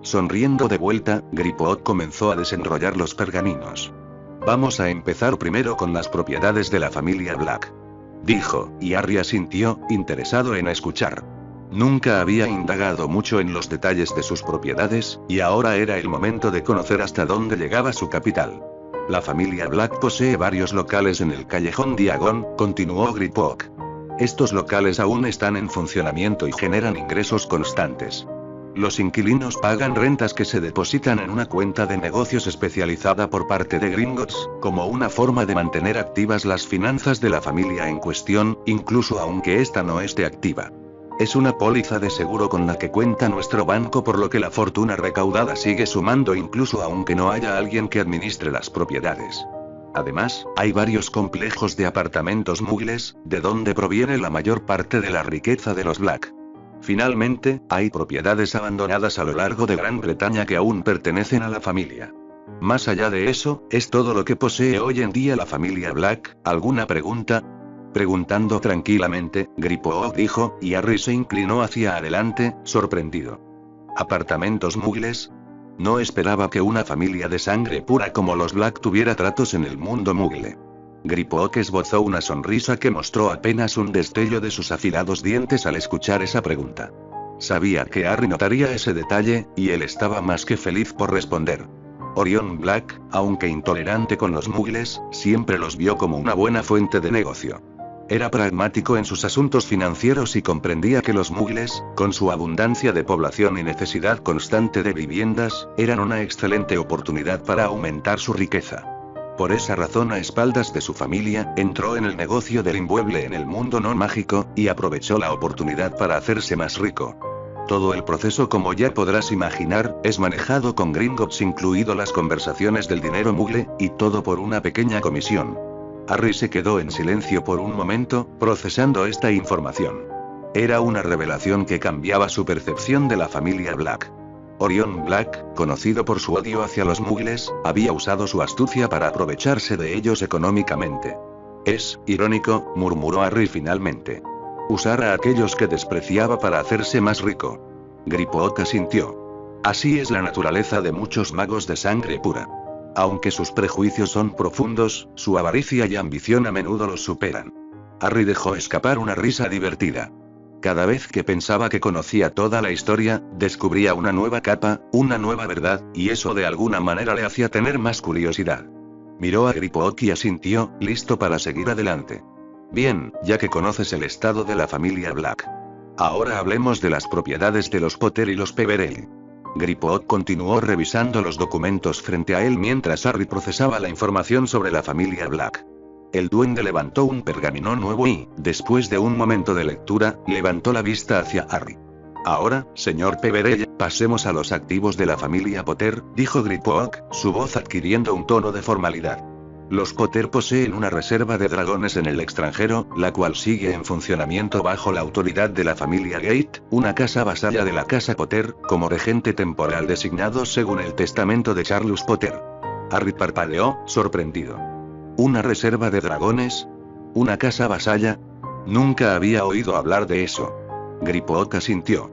Sonriendo de vuelta, Griphook comenzó a desenrollar los pergaminos. Vamos a empezar primero con las propiedades de la familia Black. Dijo, y Harry asintió, interesado en escuchar. Nunca había indagado mucho en los detalles de sus propiedades, y ahora era el momento de conocer hasta dónde llegaba su capital. La familia Black posee varios locales en el callejón Diagon, continuó Griphook. Estos locales aún están en funcionamiento y generan ingresos constantes. Los inquilinos pagan rentas que se depositan en una cuenta de negocios especializada por parte de Gringotts, como una forma de mantener activas las finanzas de la familia en cuestión, incluso aunque ésta no esté activa. Es una póliza de seguro con la que cuenta nuestro banco, por lo que la fortuna recaudada sigue sumando incluso aunque no haya alguien que administre las propiedades. Además, hay varios complejos de apartamentos muggles, de donde proviene la mayor parte de la riqueza de los Black. Finalmente, hay propiedades abandonadas a lo largo de Gran Bretaña que aún pertenecen a la familia. Más allá de eso, es todo lo que posee hoy en día la familia Black. ¿Alguna pregunta? Preguntando tranquilamente, Griphook dijo, y Harry se inclinó hacia adelante, sorprendido. ¿Apartamentos muggles? No esperaba que una familia de sangre pura como los Black tuviera tratos en el mundo muggle. Griphook esbozó una sonrisa que mostró apenas un destello de sus afilados dientes al escuchar esa pregunta. Sabía que Harry notaría ese detalle, y él estaba más que feliz por responder. Orion Black, aunque intolerante con los muggles, siempre los vio como una buena fuente de negocio. Era pragmático en sus asuntos financieros y comprendía que los muggles, con su abundancia de población y necesidad constante de viviendas, eran una excelente oportunidad para aumentar su riqueza. Por esa razón, a espaldas de su familia, entró en el negocio del inmueble en el mundo no mágico, y aprovechó la oportunidad para hacerse más rico. Todo el proceso, como ya podrás imaginar, es manejado con Gringotts, incluido las conversaciones del dinero muggle, y todo por una pequeña comisión. Harry se quedó en silencio por un momento, procesando esta información. Era una revelación que cambiaba su percepción de la familia Black. Orion Black, conocido por su odio hacia los muggles, había usado su astucia para aprovecharse de ellos económicamente. Es irónico, murmuró Harry finalmente. Usar a aquellos que despreciaba para hacerse más rico. Griphook asintió. Así es la naturaleza de muchos magos de sangre pura. Aunque sus prejuicios son profundos, su avaricia y ambición a menudo los superan. Harry dejó escapar una risa divertida. Cada vez que pensaba que conocía toda la historia, descubría una nueva capa, una nueva verdad, y eso de alguna manera le hacía tener más curiosidad. Miró a Griphook y asintió, listo para seguir adelante. Bien, ya que conoces el estado de la familia Black. Ahora hablemos de las propiedades de los Potter y los Peverell. Griphook continuó revisando los documentos frente a él mientras Harry procesaba la información sobre la familia Black. El duende levantó un pergamino nuevo y, después de un momento de lectura, levantó la vista hacia Harry. Ahora, señor Peverell, pasemos a los activos de la familia Potter, dijo Griphook, su voz adquiriendo un tono de formalidad. Los Potter poseen una reserva de dragones en el extranjero, la cual sigue en funcionamiento bajo la autoridad de la familia Gate, una casa vasalla de la casa Potter, como regente temporal designado según el testamento de Charles Potter. Harry parpadeó, sorprendido. ¿Una reserva de dragones? ¿Una casa vasalla? Nunca había oído hablar de eso. Griphook asintió.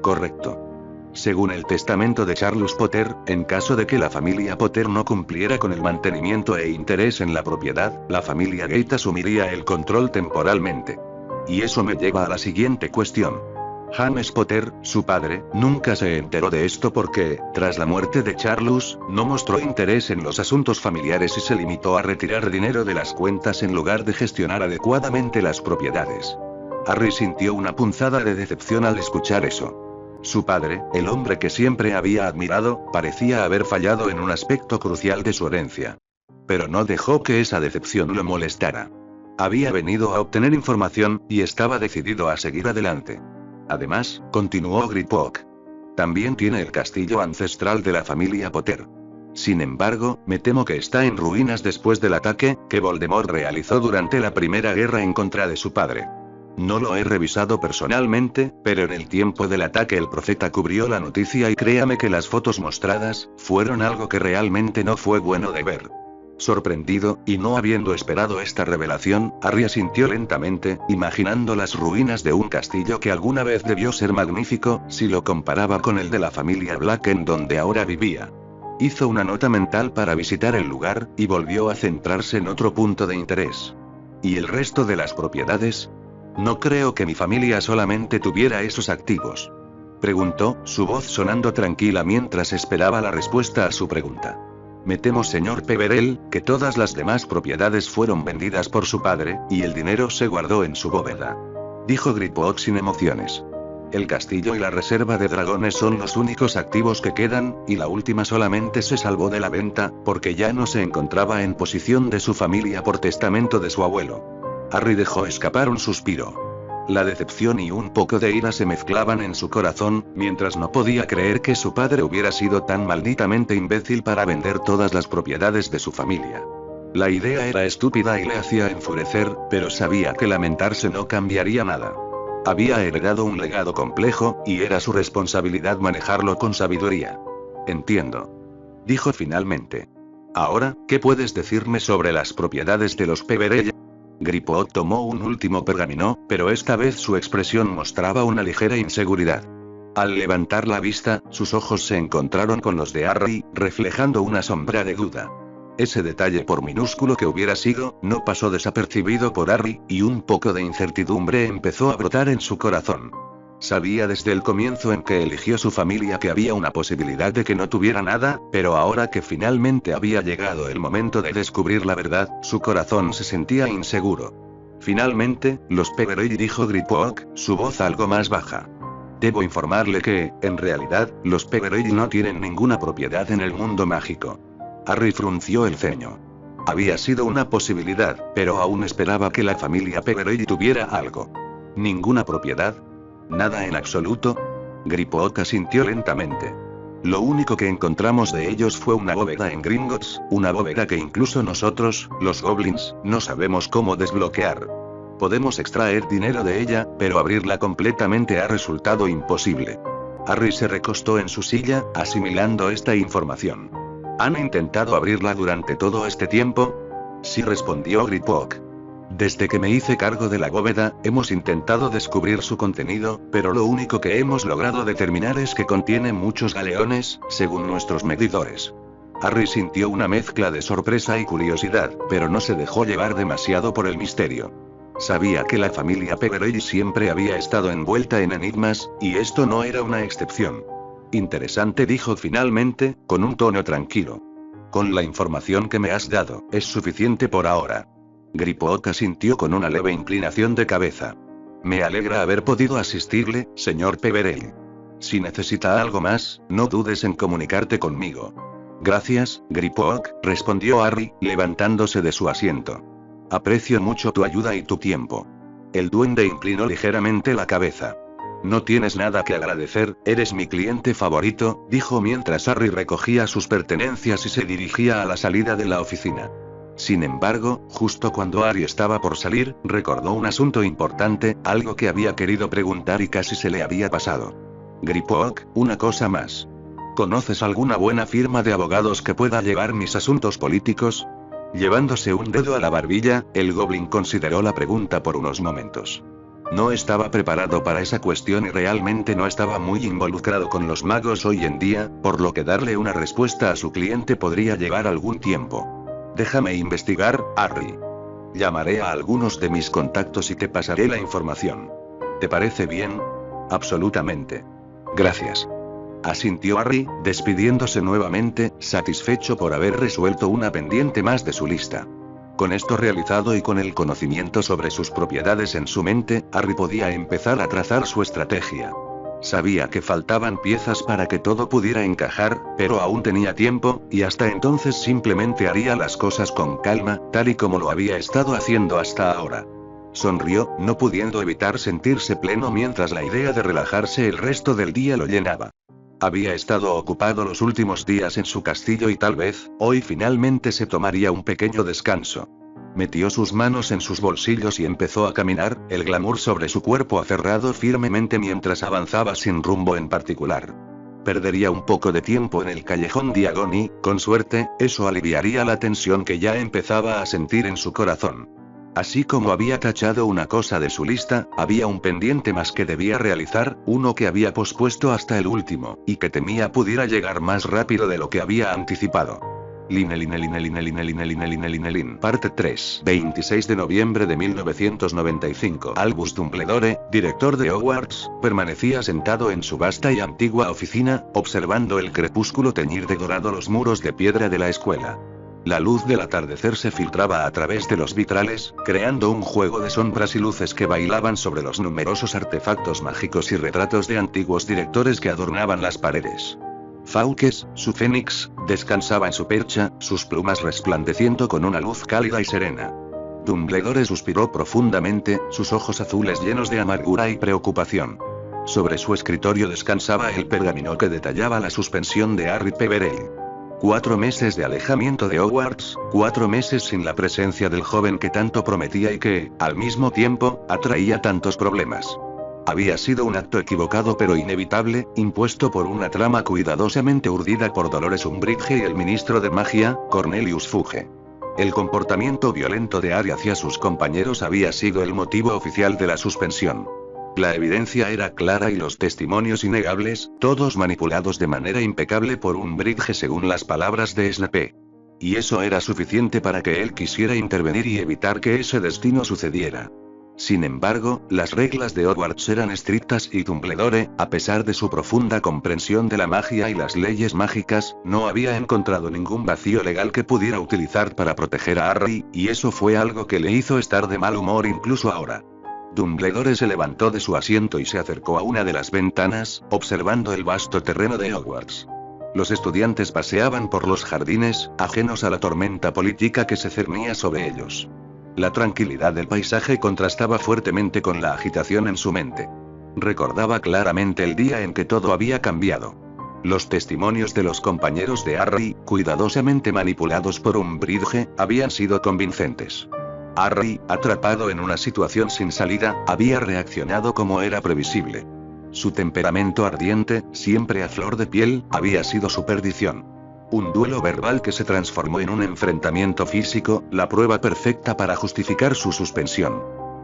Correcto. Según el testamento de Charles Potter, en caso de que la familia Potter no cumpliera con el mantenimiento e interés en la propiedad, la familia Gate asumiría el control temporalmente. Y eso me lleva a la siguiente cuestión. James Potter, su padre, nunca se enteró de esto porque, tras la muerte de Charles, no mostró interés en los asuntos familiares y se limitó a retirar dinero de las cuentas en lugar de gestionar adecuadamente las propiedades. Harry sintió una punzada de decepción al escuchar eso. Su padre, el hombre que siempre había admirado, parecía haber fallado en un aspecto crucial de su herencia. Pero no dejó que esa decepción lo molestara. Había venido a obtener información, y estaba decidido a seguir adelante. Además, continuó Griphook, también tiene el castillo ancestral de la familia Potter. Sin embargo, me temo que está en ruinas después del ataque que Voldemort realizó durante la Primera Guerra en contra de su padre. No lo he revisado personalmente, pero en el tiempo del ataque el profeta cubrió la noticia y créame que las fotos mostradas fueron algo que realmente no fue bueno de ver. Sorprendido, y no habiendo esperado esta revelación, Harry asintió lentamente, imaginando las ruinas de un castillo que alguna vez debió ser magnífico, si lo comparaba con el de la familia Black en donde ahora vivía. Hizo una nota mental para visitar el lugar, y volvió a centrarse en otro punto de interés. ¿Y el resto de las propiedades? No creo que mi familia solamente tuviera esos activos. Preguntó, su voz sonando tranquila mientras esperaba la respuesta a su pregunta. Me temo, señor Peverell, que todas las demás propiedades fueron vendidas por su padre, y el dinero se guardó en su bóveda. Dijo Griphook sin emociones. El castillo y la reserva de dragones son los únicos activos que quedan, y la última solamente se salvó de la venta, porque ya no se encontraba en posesión de su familia por testamento de su abuelo. Harry dejó escapar un suspiro. La decepción y un poco de ira se mezclaban en su corazón, mientras no podía creer que su padre hubiera sido tan malditamente imbécil para vender todas las propiedades de su familia. La idea era estúpida y le hacía enfurecer, pero sabía que lamentarse no cambiaría nada. Había heredado un legado complejo, y era su responsabilidad manejarlo con sabiduría. Entiendo. Dijo finalmente. Ahora, ¿qué puedes decirme sobre las propiedades de los Peverell? Griphook tomó un último pergamino, pero esta vez su expresión mostraba una ligera inseguridad. Al levantar la vista, sus ojos se encontraron con los de Harry, reflejando una sombra de duda. Ese detalle, por minúsculo que hubiera sido, no pasó desapercibido por Harry, y un poco de incertidumbre empezó a brotar en su corazón. Sabía desde el comienzo en que eligió su familia que había una posibilidad de que no tuviera nada, pero ahora que finalmente había llegado el momento de descubrir la verdad, su corazón se sentía inseguro. Finalmente, los Peverell, dijo Griphook, su voz algo más baja. Debo informarle que, en realidad, los Peverell no tienen ninguna propiedad en el mundo mágico. Harry frunció el ceño. Había sido una posibilidad, pero aún esperaba que la familia Peverell tuviera algo. ¿Ninguna propiedad? ¿Nada en absoluto? Griphook asintió lentamente. Lo único que encontramos de ellos fue una bóveda en Gringotts, una bóveda que incluso nosotros, los goblins, no sabemos cómo desbloquear. Podemos extraer dinero de ella, pero abrirla completamente ha resultado imposible. Harry se recostó en su silla, asimilando esta información. ¿Han intentado abrirla durante todo este tiempo? Sí, respondió Griphook. Desde que me hice cargo de la bóveda, hemos intentado descubrir su contenido, pero lo único que hemos logrado determinar es que contiene muchos galeones, según nuestros medidores. Harry sintió una mezcla de sorpresa y curiosidad, pero no se dejó llevar demasiado por el misterio. Sabía que la familia Peverell siempre había estado envuelta en enigmas, y esto no era una excepción. Interesante, dijo finalmente, con un tono tranquilo. Con la información que me has dado, es suficiente por ahora. Griphook asintió con una leve inclinación de cabeza. Me alegra haber podido asistirle, señor Peverell. Si necesita algo más, no dudes en comunicarte conmigo. Gracias, Griphook, respondió Harry, levantándose de su asiento. Aprecio mucho tu ayuda y tu tiempo. El duende inclinó ligeramente la cabeza. No tienes nada que agradecer, eres mi cliente favorito, dijo mientras Harry recogía sus pertenencias y se dirigía a la salida de la oficina. Sin embargo, justo cuando Harry estaba por salir, recordó un asunto importante, algo que había querido preguntar y casi se le había pasado. Griphook, una cosa más. ¿Conoces alguna buena firma de abogados que pueda llevar mis asuntos políticos? Llevándose un dedo a la barbilla, el goblin consideró la pregunta por unos momentos. No estaba preparado para esa cuestión y realmente no estaba muy involucrado con los magos hoy en día, por lo que darle una respuesta a su cliente podría llevar algún tiempo. Déjame investigar, Harry. Llamaré a algunos de mis contactos y te pasaré la información. ¿Te parece bien? absolutamente. Gracias. Asintió Harry, despidiéndose nuevamente, satisfecho por haber resuelto una pendiente más de su lista. Con esto realizado y con el conocimiento sobre sus propiedades en su mente, Harry podía empezar a trazar su estrategia. Sabía que faltaban piezas para que todo pudiera encajar, pero aún tenía tiempo, y hasta entonces simplemente haría las cosas con calma, tal y como lo había estado haciendo hasta ahora. Sonrió, no pudiendo evitar sentirse pleno mientras la idea de relajarse el resto del día lo llenaba. Había estado ocupado los últimos días en su castillo y tal vez, hoy finalmente se tomaría un pequeño descanso. Metió sus manos en sus bolsillos y empezó a caminar, el glamour sobre su cuerpo aferrado firmemente mientras avanzaba sin rumbo en particular. Perdería un poco de tiempo en el callejón Diagon y, con suerte, eso aliviaría la tensión que ya empezaba a sentir en su corazón. Así como había tachado una cosa de su lista, había un pendiente más que debía realizar, uno que había pospuesto hasta el último, y que temía pudiera llegar más rápido de lo que había anticipado. Parte 3. 26 de noviembre de 1995. Albus Dumbledore, director de Hogwarts, permanecía sentado en su vasta y antigua oficina, observando el crepúsculo teñir de dorado los muros de piedra de la escuela. La luz del atardecer se filtraba a través de los vitrales, creando un juego de sombras y luces que bailaban sobre los numerosos artefactos mágicos y retratos de antiguos directores que adornaban las paredes. Fawkes, su fénix, descansaba en su percha, sus plumas resplandeciendo con una luz cálida y serena. Dumbledore suspiró profundamente, sus ojos azules llenos de amargura y preocupación. Sobre su escritorio descansaba el pergamino que detallaba la suspensión de Harry Peverell. 4 meses de alejamiento de Hogwarts, 4 meses sin la presencia del joven que tanto prometía y que, al mismo tiempo, atraía tantos problemas. Había sido un acto equivocado pero inevitable, impuesto por una trama cuidadosamente urdida por Dolores Umbridge y el ministro de magia, Cornelius Fudge. El comportamiento violento de Harry hacia sus compañeros había sido el motivo oficial de la suspensión. La evidencia era clara y los testimonios innegables, todos manipulados de manera impecable por Umbridge según las palabras de Snape. Y eso era suficiente para que él quisiera intervenir y evitar que ese destino sucediera. Sin embargo, las reglas de Hogwarts eran estrictas y Dumbledore, a pesar de su profunda comprensión de la magia y las leyes mágicas, no había encontrado ningún vacío legal que pudiera utilizar para proteger a Harry, y eso fue algo que le hizo estar de mal humor incluso ahora. Dumbledore se levantó de su asiento y se acercó a una de las ventanas, observando el vasto terreno de Hogwarts. Los estudiantes paseaban por los jardines, ajenos a la tormenta política que se cernía sobre ellos. La tranquilidad del paisaje contrastaba fuertemente con la agitación en su mente. Recordaba claramente el día en que todo había cambiado. Los testimonios de los compañeros de Harry, cuidadosamente manipulados por Umbridge, habían sido convincentes. Harry, atrapado en una situación sin salida, había reaccionado como era previsible. Su temperamento ardiente, siempre a flor de piel, había sido su perdición. Un duelo verbal que se transformó en un enfrentamiento físico, la prueba perfecta para justificar su suspensión.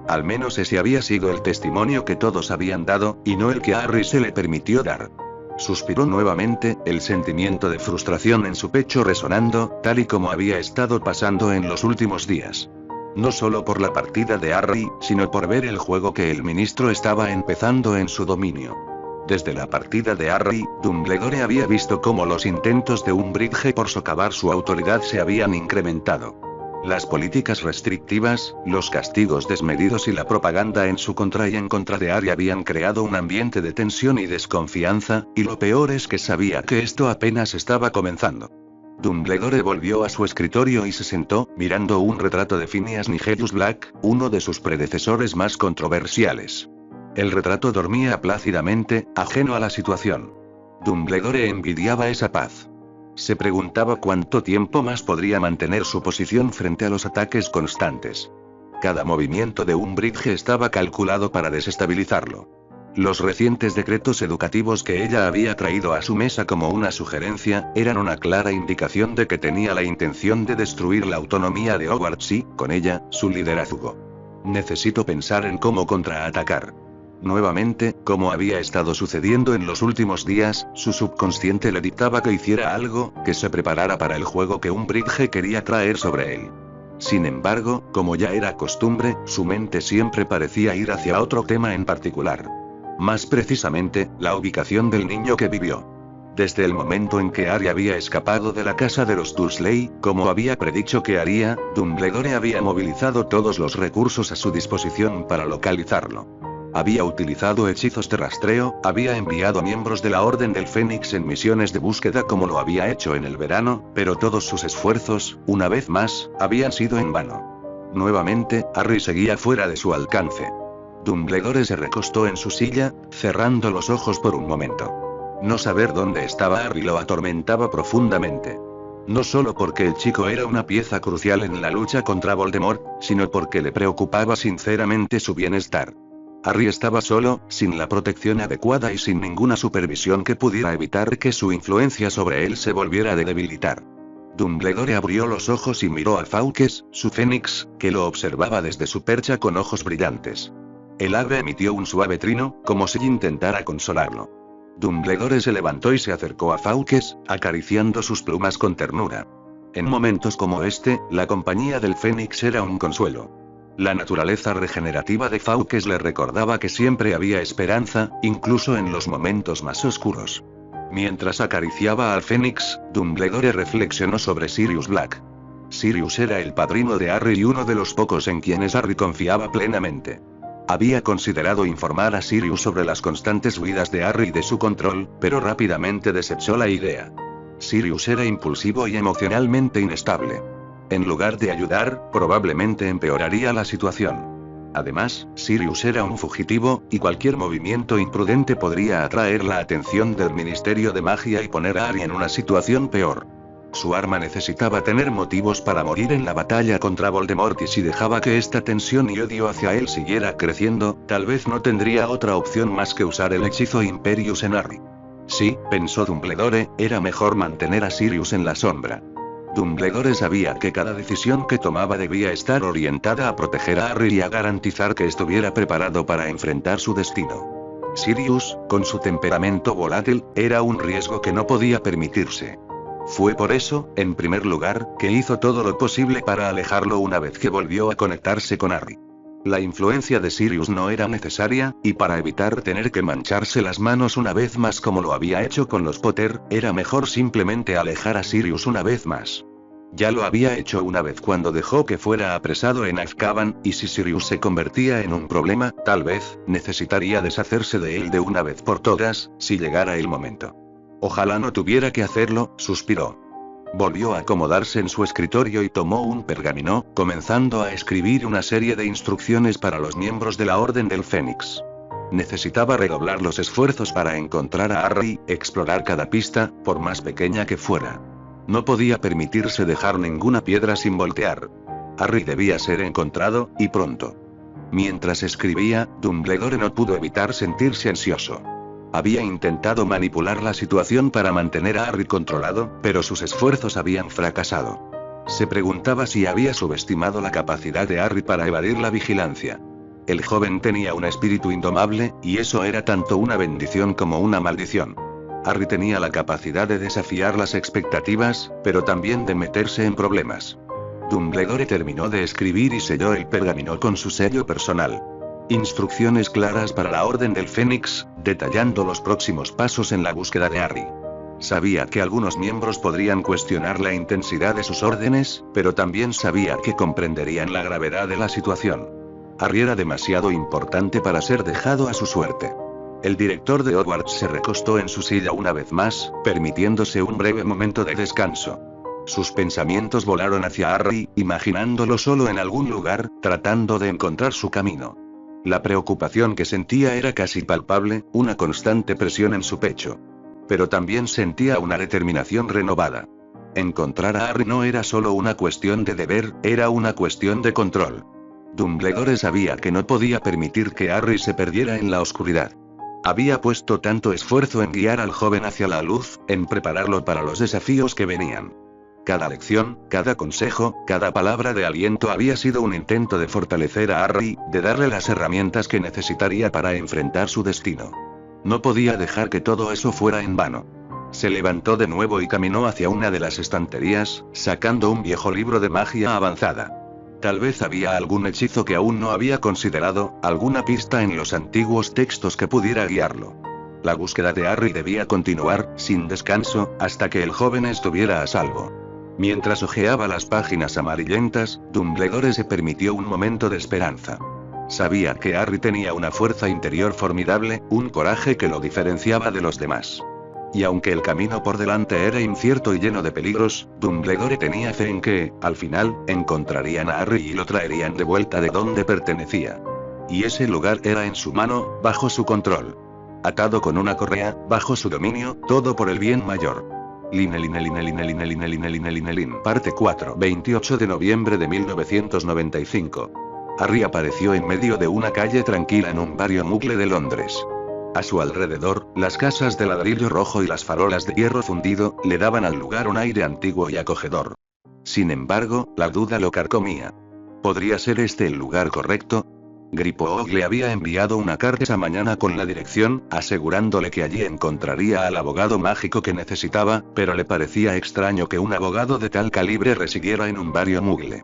Al menos ese había sido el testimonio que todos habían dado, y no el que a Harry se le permitió dar. Suspiró nuevamente, el sentimiento de frustración en su pecho resonando, tal y como había estado pasando en los últimos días. No solo por la partida de Harry, sino por ver el juego que el ministro estaba empezando en su dominio. Desde la partida de Harry, Dumbledore había visto cómo los intentos de Umbridge por socavar su autoridad se habían incrementado. Las políticas restrictivas, los castigos desmedidos y la propaganda en su contra y en contra de Harry habían creado un ambiente de tensión y desconfianza, y lo peor es que sabía que esto apenas estaba comenzando. Dumbledore volvió a su escritorio y se sentó, mirando un retrato de Phineas Nigellus Black, uno de sus predecesores más controversiales. El retrato dormía plácidamente, ajeno a la situación. Dumbledore envidiaba esa paz. Se preguntaba cuánto tiempo más podría mantener su posición frente a los ataques constantes. Cada movimiento de Umbridge estaba calculado para desestabilizarlo. Los recientes decretos educativos que ella había traído a su mesa como una sugerencia, eran una clara indicación de que tenía la intención de destruir la autonomía de Hogwarts y, con ella, su liderazgo. Necesito pensar en cómo contraatacar. Nuevamente, como había estado sucediendo en los últimos días, su subconsciente le dictaba que hiciera algo, que se preparara para el juego que Umbridge quería traer sobre él. Sin embargo, como ya era costumbre, su mente siempre parecía ir hacia otro tema en particular. Más precisamente, la ubicación del niño que vivió. Desde el momento en que Harry había escapado de la casa de los Dursley, como había predicho que haría, Dumbledore había movilizado todos los recursos a su disposición para localizarlo. Había utilizado hechizos de rastreo, había enviado miembros de la Orden del Fénix en misiones de búsqueda como lo había hecho en el verano, pero todos sus esfuerzos, una vez más, habían sido en vano. Nuevamente, Harry seguía fuera de su alcance. Dumbledore se recostó en su silla, cerrando los ojos por un momento. No saber dónde estaba Harry lo atormentaba profundamente. No solo porque el chico era una pieza crucial en la lucha contra Voldemort, sino porque le preocupaba sinceramente su bienestar. Harry estaba solo, sin la protección adecuada y sin ninguna supervisión que pudiera evitar que su influencia sobre él se volviera a debilitar. Dumbledore abrió los ojos y miró a Fawkes, su fénix, que lo observaba desde su percha con ojos brillantes. El ave emitió un suave trino, como si intentara consolarlo. Dumbledore se levantó y se acercó a Fawkes, acariciando sus plumas con ternura. En momentos como este, la compañía del Fénix era un consuelo. La naturaleza regenerativa de Fawkes le recordaba que siempre había esperanza, incluso en los momentos más oscuros. Mientras acariciaba al Fénix, Dumbledore reflexionó sobre Sirius Black. Sirius era el padrino de Harry y uno de los pocos en quienes Harry confiaba plenamente. Había considerado informar a Sirius sobre las constantes huidas de Harry y de su control, pero rápidamente desechó la idea. Sirius era impulsivo y emocionalmente inestable. En lugar de ayudar, probablemente empeoraría la situación. Además, Sirius era un fugitivo, y cualquier movimiento imprudente podría atraer la atención del Ministerio de Magia y poner a Harry en una situación peor. Su arma necesitaba tener motivos para morir en la batalla contra Voldemort y si dejaba que esta tensión y odio hacia él siguiera creciendo, tal vez no tendría otra opción más que usar el hechizo Imperius en Harry. Sí, pensó Dumbledore, era mejor mantener a Sirius en la sombra. Dumbledore sabía que cada decisión que tomaba debía estar orientada a proteger a Harry y a garantizar que estuviera preparado para enfrentar su destino. Sirius, con su temperamento volátil, era un riesgo que no podía permitirse. Fue por eso, en primer lugar, que hizo todo lo posible para alejarlo una vez que volvió a conectarse con Harry. La influencia de Sirius no era necesaria, y para evitar tener que mancharse las manos una vez más como lo había hecho con los Potter, era mejor simplemente alejar a Sirius una vez más. Ya lo había hecho una vez cuando dejó que fuera apresado en Azkaban, y si Sirius se convertía en un problema, tal vez, necesitaría deshacerse de él de una vez por todas, si llegara el momento. Ojalá no tuviera que hacerlo, suspiró. Volvió a acomodarse en su escritorio y tomó un pergamino, comenzando a escribir una serie de instrucciones para los miembros de la Orden del Fénix. Necesitaba redoblar los esfuerzos para encontrar a Harry, explorar cada pista, por más pequeña que fuera. No podía permitirse dejar ninguna piedra sin voltear. Harry debía ser encontrado, y pronto. Mientras escribía, Dumbledore no pudo evitar sentirse ansioso. Había intentado manipular la situación para mantener a Harry controlado, pero sus esfuerzos habían fracasado. Se preguntaba si había subestimado la capacidad de Harry para evadir la vigilancia. El joven tenía un espíritu indomable, y eso era tanto una bendición como una maldición. Harry tenía la capacidad de desafiar las expectativas, pero también de meterse en problemas. Dumbledore terminó de escribir y selló el pergamino con su sello personal. Instrucciones claras para la Orden del Fénix, detallando los próximos pasos en la búsqueda de Harry. Sabía que algunos miembros podrían cuestionar la intensidad de sus órdenes, pero también sabía que comprenderían la gravedad de la situación. Harry era demasiado importante para ser dejado a su suerte. El director de Hogwarts se recostó en su silla una vez más, permitiéndose un breve momento de descanso. Sus pensamientos volaron hacia Harry, imaginándolo solo en algún lugar, tratando de encontrar su camino. La preocupación que sentía era casi palpable, una constante presión en su pecho. Pero también sentía una determinación renovada. Encontrar a Harry no era solo una cuestión de deber, era una cuestión de control. Dumbledore sabía que no podía permitir que Harry se perdiera en la oscuridad. Había puesto tanto esfuerzo en guiar al joven hacia la luz, en prepararlo para los desafíos que venían. Cada lección, cada consejo, cada palabra de aliento había sido un intento de fortalecer a Harry, de darle las herramientas que necesitaría para enfrentar su destino. No podía dejar que todo eso fuera en vano. Se levantó de nuevo y caminó hacia una de las estanterías, sacando un viejo libro de magia avanzada. Tal vez había algún hechizo que aún no había considerado, alguna pista en los antiguos textos que pudiera guiarlo. La búsqueda de Harry debía continuar, sin descanso, hasta que el joven estuviera a salvo. Mientras hojeaba las páginas amarillentas, Dumbledore se permitió un momento de esperanza. Sabía que Harry tenía una fuerza interior formidable, un coraje que lo diferenciaba de los demás. Y aunque el camino por delante era incierto y lleno de peligros, Dumbledore tenía fe en que, al final, encontrarían a Harry y lo traerían de vuelta de donde pertenecía. Y ese lugar era en su mano, bajo su control. Atado con una correa, bajo su dominio, todo por el bien mayor. Parte 4. 28 de noviembre de 1995. Harry apareció en medio de una calle tranquila en un barrio mugle de Londres. A su alrededor, las casas de ladrillo rojo y las farolas de hierro fundido, le daban al lugar un aire antiguo y acogedor. Sin embargo, la duda lo carcomía. ¿Podría ser este el lugar correcto? Gryffindor le había enviado una carta esa mañana con la dirección, asegurándole que allí encontraría al abogado mágico que necesitaba, pero le parecía extraño que un abogado de tal calibre residiera en un barrio mugle.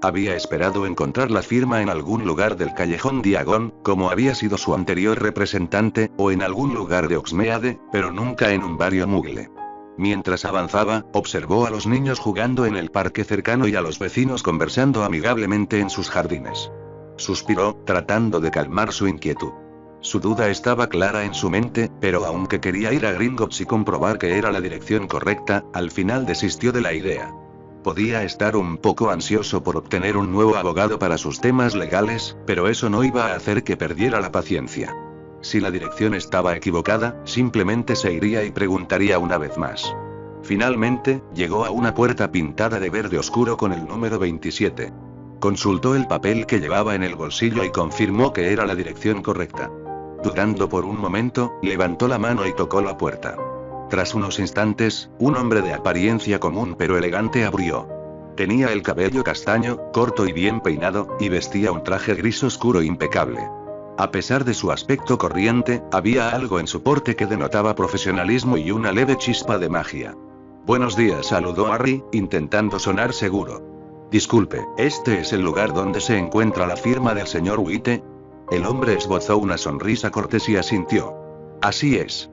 Había esperado encontrar la firma en algún lugar del callejón Diagon, como había sido su anterior representante, o en algún lugar de Hogsmeade, pero nunca en un barrio mugle. Mientras avanzaba, observó a los niños jugando en el parque cercano y a los vecinos conversando amigablemente en sus jardines. Suspiró, tratando de calmar su inquietud. Su duda estaba clara en su mente, pero aunque quería ir a Gringotts y comprobar que era la dirección correcta, al final desistió de la idea. Podía estar un poco ansioso por obtener un nuevo abogado para sus temas legales, pero eso no iba a hacer que perdiera la paciencia. Si la dirección estaba equivocada, simplemente se iría y preguntaría una vez más. Finalmente, llegó a una puerta pintada de verde oscuro con el número 27. Consultó el papel que llevaba en el bolsillo y confirmó que era la dirección correcta. Dudando por un momento, levantó la mano y tocó la puerta. Tras unos instantes, un hombre de apariencia común pero elegante abrió. Tenía el cabello castaño, corto y bien peinado, y vestía un traje gris oscuro impecable. A pesar de su aspecto corriente, había algo en su porte que denotaba profesionalismo y una leve chispa de magia. «Buenos días», saludó Harry, intentando sonar seguro. «Disculpe, ¿este es el lugar donde se encuentra la firma del señor White?» El hombre esbozó una sonrisa cortés y asintió. «Así es.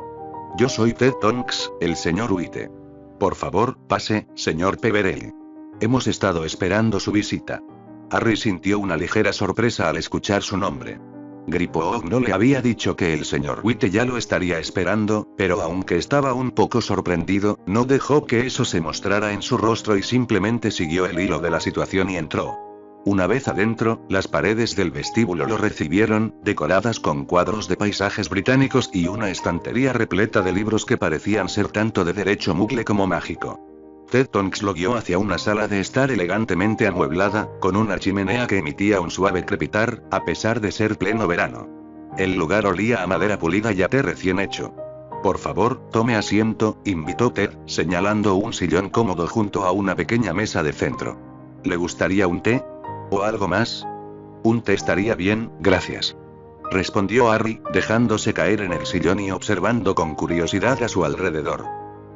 Yo soy Ted Tonks, el señor White. Por favor, pase, señor Peverell. Hemos estado esperando su visita». Harry sintió una ligera sorpresa al escuchar su nombre. Gryffindor no le había dicho que el señor White ya lo estaría esperando, pero aunque estaba un poco sorprendido, no dejó que eso se mostrara en su rostro y simplemente siguió el hilo de la situación y entró. Una vez adentro, las paredes del vestíbulo lo recibieron, decoradas con cuadros de paisajes británicos y una estantería repleta de libros que parecían ser tanto de derecho mugle como mágico. Ted Tonks lo guió hacia una sala de estar elegantemente amueblada, con una chimenea que emitía un suave crepitar, a pesar de ser pleno verano. El lugar olía a madera pulida y a té recién hecho. «Por favor, tome asiento», invitó Ted, señalando un sillón cómodo junto a una pequeña mesa de centro. «¿Le gustaría un té? ¿O algo más?» «Un té estaría bien, gracias», respondió Harry, dejándose caer en el sillón y observando con curiosidad a su alrededor.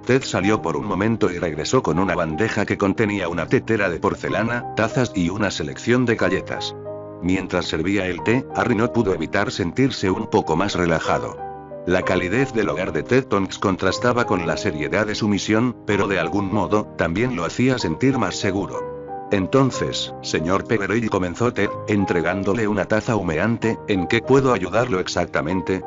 Ted salió por un momento y regresó con una bandeja que contenía una tetera de porcelana, tazas y una selección de galletas. Mientras servía el té, Harry no pudo evitar sentirse un poco más relajado. La calidez del hogar de Ted Tonks contrastaba con la seriedad de su misión, pero de algún modo, también lo hacía sentir más seguro. «Entonces, señor Peverell», comenzó Ted, entregándole una taza humeante, «¿en qué puedo ayudarlo exactamente?»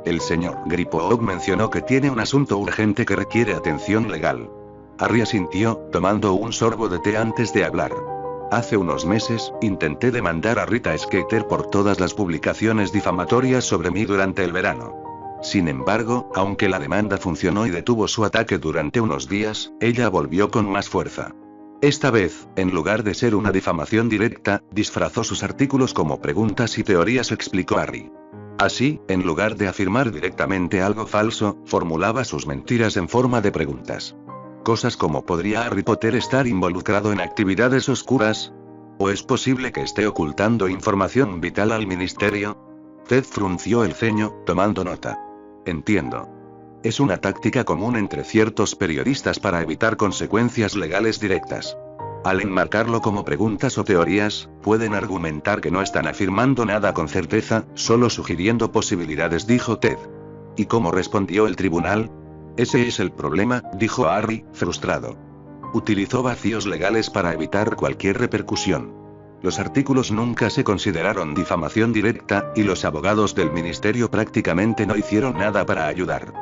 «El señor Gryffindor mencionó que tiene un asunto urgente que requiere atención legal». Harry asintió, tomando un sorbo de té antes de hablar. «Hace unos meses, intenté demandar a Rita Skeeter por todas las publicaciones difamatorias sobre mí durante el verano. Sin embargo, aunque la demanda funcionó y detuvo su ataque durante unos días, ella volvió con más fuerza. Esta vez, en lugar de ser una difamación directa, disfrazó sus artículos como preguntas y teorías», explicó Harry. Así, en lugar de afirmar directamente algo falso, formulaba sus mentiras en forma de preguntas. Cosas como ¿podría Harry Potter estar involucrado en actividades oscuras? ¿O es posible que esté ocultando información vital al ministerio? Ted frunció el ceño, tomando nota. Entiendo. Es una táctica común entre ciertos periodistas para evitar consecuencias legales directas. Al enmarcarlo como preguntas o teorías, pueden argumentar que no están afirmando nada con certeza, solo sugiriendo posibilidades, dijo Ted. ¿Y cómo respondió el tribunal? Ese es el problema, dijo Harry, frustrado. Utilizó vacíos legales para evitar cualquier repercusión. Los artículos nunca se consideraron difamación directa, y los abogados del ministerio prácticamente no hicieron nada para ayudar.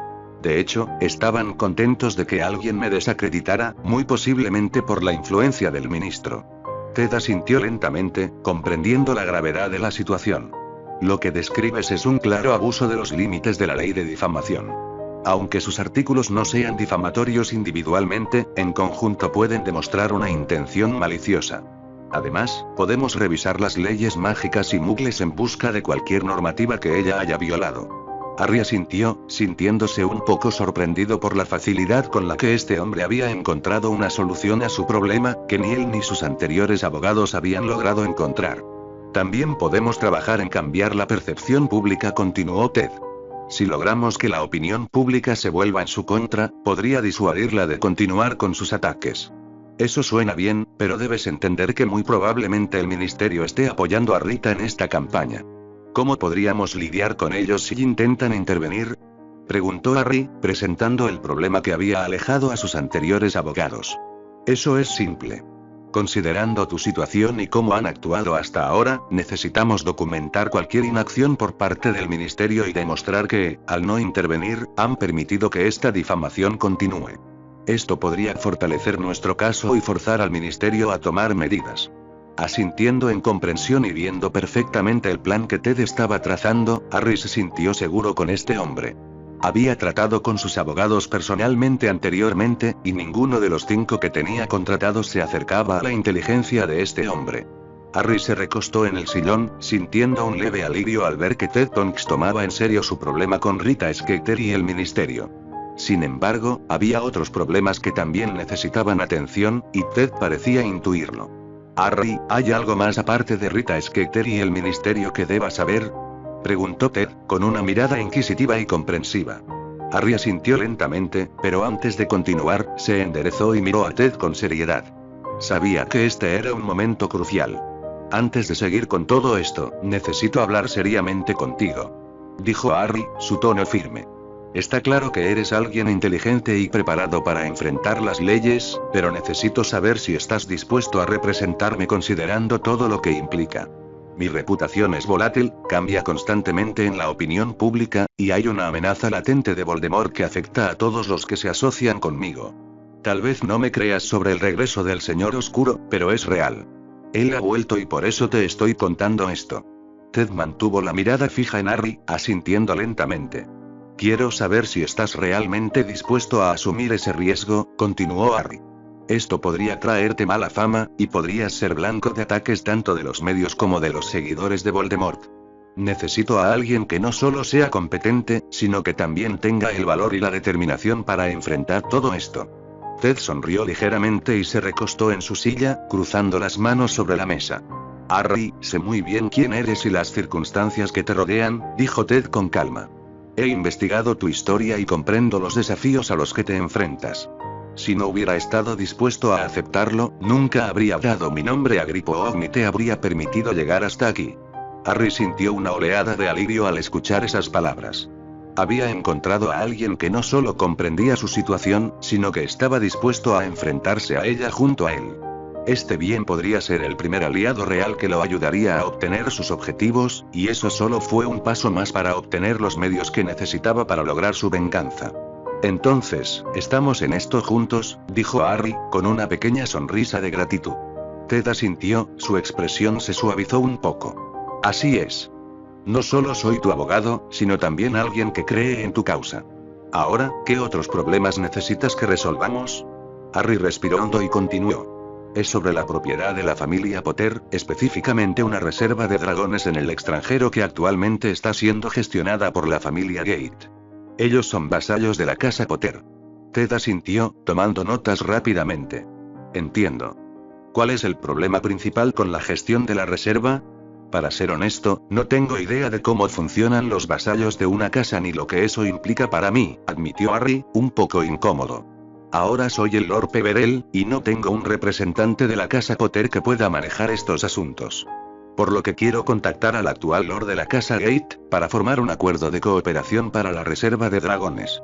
De hecho, estaban contentos de que alguien me desacreditara, muy posiblemente por la influencia del ministro. Ted asintió lentamente, comprendiendo la gravedad de la situación. Lo que describes es un claro abuso de los límites de la ley de difamación. Aunque sus artículos no sean difamatorios individualmente, en conjunto pueden demostrar una intención maliciosa. Además, podemos revisar las leyes mágicas y muggles en busca de cualquier normativa que ella haya violado. Harry asintió, sintiéndose un poco sorprendido por la facilidad con la que este hombre había encontrado una solución a su problema, que ni él ni sus anteriores abogados habían logrado encontrar. También podemos trabajar en cambiar la percepción pública, continuó Ted. Si logramos que la opinión pública se vuelva en su contra, podría disuadirla de continuar con sus ataques. Eso suena bien, pero debes entender que muy probablemente el ministerio esté apoyando a Rita en esta campaña. ¿Cómo podríamos lidiar con ellos si intentan intervenir? Preguntó Harry, presentando el problema que había alejado a sus anteriores abogados. Eso es simple. Considerando tu situación y cómo han actuado hasta ahora, necesitamos documentar cualquier inacción por parte del ministerio y demostrar que, al no intervenir, han permitido que esta difamación continúe. Esto podría fortalecer nuestro caso y forzar al ministerio a tomar medidas. Asintiendo en comprensión y viendo perfectamente el plan que Ted estaba trazando, Harry se sintió seguro con este hombre. Había tratado con sus abogados personalmente anteriormente, y ninguno de los 5 que tenía contratados se acercaba a la inteligencia de este hombre. Harry se recostó en el sillón, sintiendo un leve alivio al ver que Ted Tonks tomaba en serio su problema con Rita Skeeter y el ministerio. Sin embargo, había otros problemas que también necesitaban atención, y Ted parecía intuirlo. Harry, ¿hay algo más aparte de Rita Skeeter y el ministerio que deba saber? Preguntó Ted, con una mirada inquisitiva y comprensiva. Harry asintió lentamente, pero antes de continuar, se enderezó y miró a Ted con seriedad. Sabía que este era un momento crucial. Antes de seguir con todo esto, necesito hablar seriamente contigo. Dijo Harry, su tono firme. Está claro que eres alguien inteligente y preparado para enfrentar las leyes, pero necesito saber si estás dispuesto a representarme considerando todo lo que implica. Mi reputación es volátil, cambia constantemente en la opinión pública, y hay una amenaza latente de Voldemort que afecta a todos los que se asocian conmigo. Tal vez no me creas sobre el regreso del Señor Oscuro, pero es real. Él ha vuelto y por eso te estoy contando esto. Ted mantuvo la mirada fija en Harry, asintiendo lentamente. Quiero saber si estás realmente dispuesto a asumir ese riesgo, continuó Harry. Esto podría traerte mala fama, y podrías ser blanco de ataques tanto de los medios como de los seguidores de Voldemort. Necesito a alguien que no solo sea competente, sino que también tenga el valor y la determinación para enfrentar todo esto. Ted sonrió ligeramente y se recostó en su silla, cruzando las manos sobre la mesa. Harry, sé muy bien quién eres y las circunstancias que te rodean, dijo Ted con calma. He investigado tu historia y comprendo los desafíos a los que te enfrentas. Si no hubiera estado dispuesto a aceptarlo, nunca habría dado mi nombre a Griphook ni te habría permitido llegar hasta aquí. Harry sintió una oleada de alivio al escuchar esas palabras. Había encontrado a alguien que no solo comprendía su situación, sino que estaba dispuesto a enfrentarse a ella junto a él. Este bien podría ser el primer aliado real que lo ayudaría a obtener sus objetivos, y eso solo fue un paso más para obtener los medios que necesitaba para lograr su venganza. Entonces, ¿estamos en esto juntos?, dijo Harry, con una pequeña sonrisa de gratitud. Ted asintió, su expresión se suavizó un poco. Así es. No solo soy tu abogado, sino también alguien que cree en tu causa. Ahora, ¿qué otros problemas necesitas que resolvamos? Harry respiró hondo y continuó. Es sobre la propiedad de la familia Potter, específicamente una reserva de dragones en el extranjero que actualmente está siendo gestionada por la familia Gate. Ellos son vasallos de la casa Potter. Ted asintió, tomando notas rápidamente. Entiendo. ¿Cuál es el problema principal con la gestión de la reserva? Para ser honesto, no tengo idea de cómo funcionan los vasallos de una casa ni lo que eso implica para mí, admitió Harry, un poco incómodo. Ahora soy el Lord Peverell, y no tengo un representante de la Casa Potter que pueda manejar estos asuntos. Por lo que quiero contactar al actual Lord de la Casa Gate, para formar un acuerdo de cooperación para la reserva de dragones.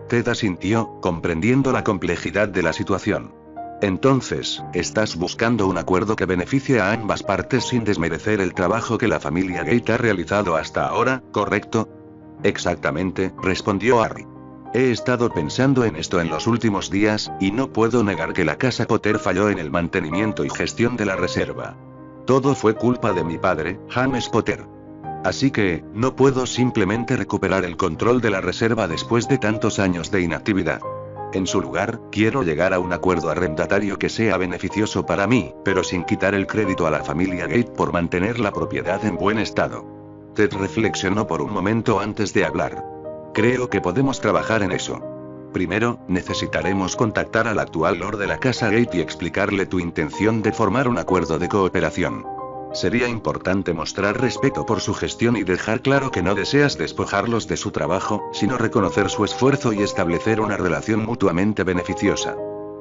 Ted asintió, comprendiendo la complejidad de la situación. Entonces, estás buscando un acuerdo que beneficie a ambas partes sin desmerecer el trabajo que la familia Gate ha realizado hasta ahora, ¿correcto? Exactamente, respondió Harry. He estado pensando en esto en los últimos días, y no puedo negar que la Casa Potter falló en el mantenimiento y gestión de la reserva. Todo fue culpa de mi padre, James Potter. Así que, no puedo simplemente recuperar el control de la reserva después de tantos años de inactividad. En su lugar, quiero llegar a un acuerdo arrendatario que sea beneficioso para mí, pero sin quitar el crédito a la familia Gate por mantener la propiedad en buen estado. Ted reflexionó por un momento antes de hablar. Creo que podemos trabajar en eso. Primero, necesitaremos contactar al actual Lord de la Casa Gate y explicarle tu intención de formar un acuerdo de cooperación. Sería importante mostrar respeto por su gestión y dejar claro que no deseas despojarlos de su trabajo, sino reconocer su esfuerzo y establecer una relación mutuamente beneficiosa.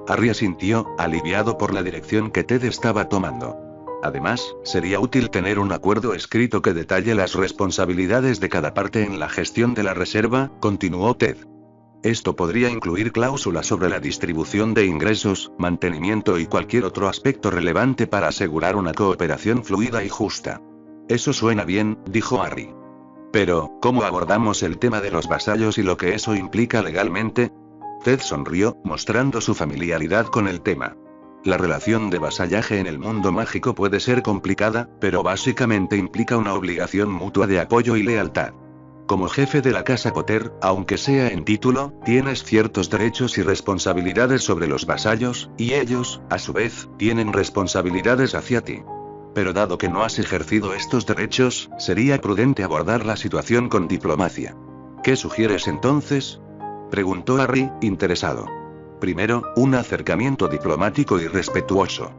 Harry asintió, aliviado por la dirección que Ted estaba tomando. Además, sería útil tener un acuerdo escrito que detalle las responsabilidades de cada parte en la gestión de la reserva, continuó Ted. Esto podría incluir cláusulas sobre la distribución de ingresos, mantenimiento y cualquier otro aspecto relevante para asegurar una cooperación fluida y justa. Eso suena bien, dijo Harry. Pero, ¿cómo abordamos el tema de los vasallos y lo que eso implica legalmente? Ted sonrió, mostrando su familiaridad con el tema. La relación de vasallaje en el mundo mágico puede ser complicada, pero básicamente implica una obligación mutua de apoyo y lealtad. Como jefe de la Casa Potter, aunque sea en título, tienes ciertos derechos y responsabilidades sobre los vasallos, y ellos, a su vez, tienen responsabilidades hacia ti. Pero dado que no has ejercido estos derechos, sería prudente abordar la situación con diplomacia. ¿Qué sugieres entonces?, preguntó Harry, interesado. Primero, un acercamiento diplomático y respetuoso.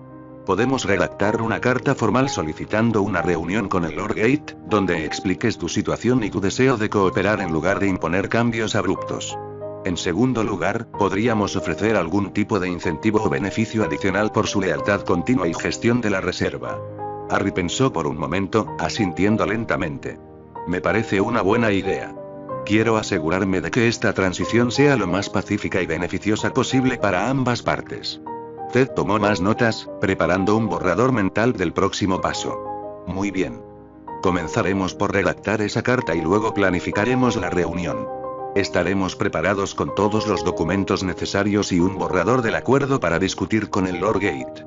Podemos redactar una carta formal solicitando una reunión con el Lord Gate, donde expliques tu situación y tu deseo de cooperar en lugar de imponer cambios abruptos. En segundo lugar, podríamos ofrecer algún tipo de incentivo o beneficio adicional por su lealtad continua y gestión de la reserva. Harry pensó por un momento, asintiendo lentamente. Me parece una buena idea. Quiero asegurarme de que esta transición sea lo más pacífica y beneficiosa posible para ambas partes. Ted tomó más notas, preparando un borrador mental del próximo paso. Muy bien. Comenzaremos por redactar esa carta y luego planificaremos la reunión. Estaremos preparados con todos los documentos necesarios y un borrador del acuerdo para discutir con el Lord Gate.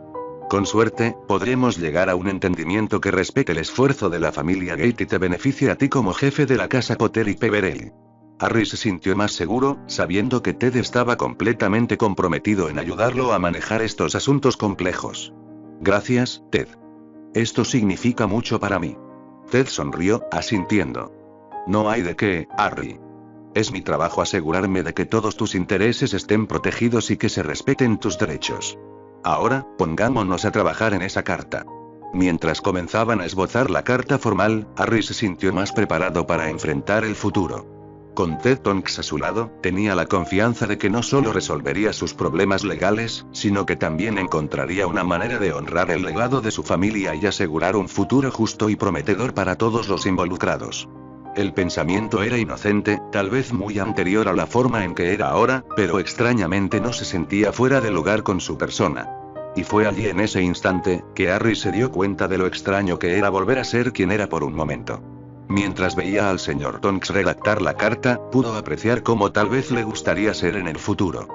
Con suerte, podremos llegar a un entendimiento que respete el esfuerzo de la familia Gate y te beneficie a ti como jefe de la Casa Potter y Peverell. Harry se sintió más seguro, sabiendo que Ted estaba completamente comprometido en ayudarlo a manejar estos asuntos complejos. Gracias, Ted. Esto significa mucho para mí. Ted sonrió, asintiendo. No hay de qué, Harry. Es mi trabajo asegurarme de que todos tus intereses estén protegidos y que se respeten tus derechos. Ahora, pongámonos a trabajar en esa carta. Mientras comenzaban a esbozar la carta formal, Harry se sintió más preparado para enfrentar el futuro. Con Ted Tonks a su lado, tenía la confianza de que no solo resolvería sus problemas legales, sino que también encontraría una manera de honrar el legado de su familia y asegurar un futuro justo y prometedor para todos los involucrados. El pensamiento era inocente, tal vez muy anterior a la forma en que era ahora, pero extrañamente no se sentía fuera de lugar con su persona. Y fue allí en ese instante, que Harry se dio cuenta de lo extraño que era volver a ser quien era por un momento. Mientras veía al señor Tonks redactar la carta, pudo apreciar cómo tal vez le gustaría ser en el futuro.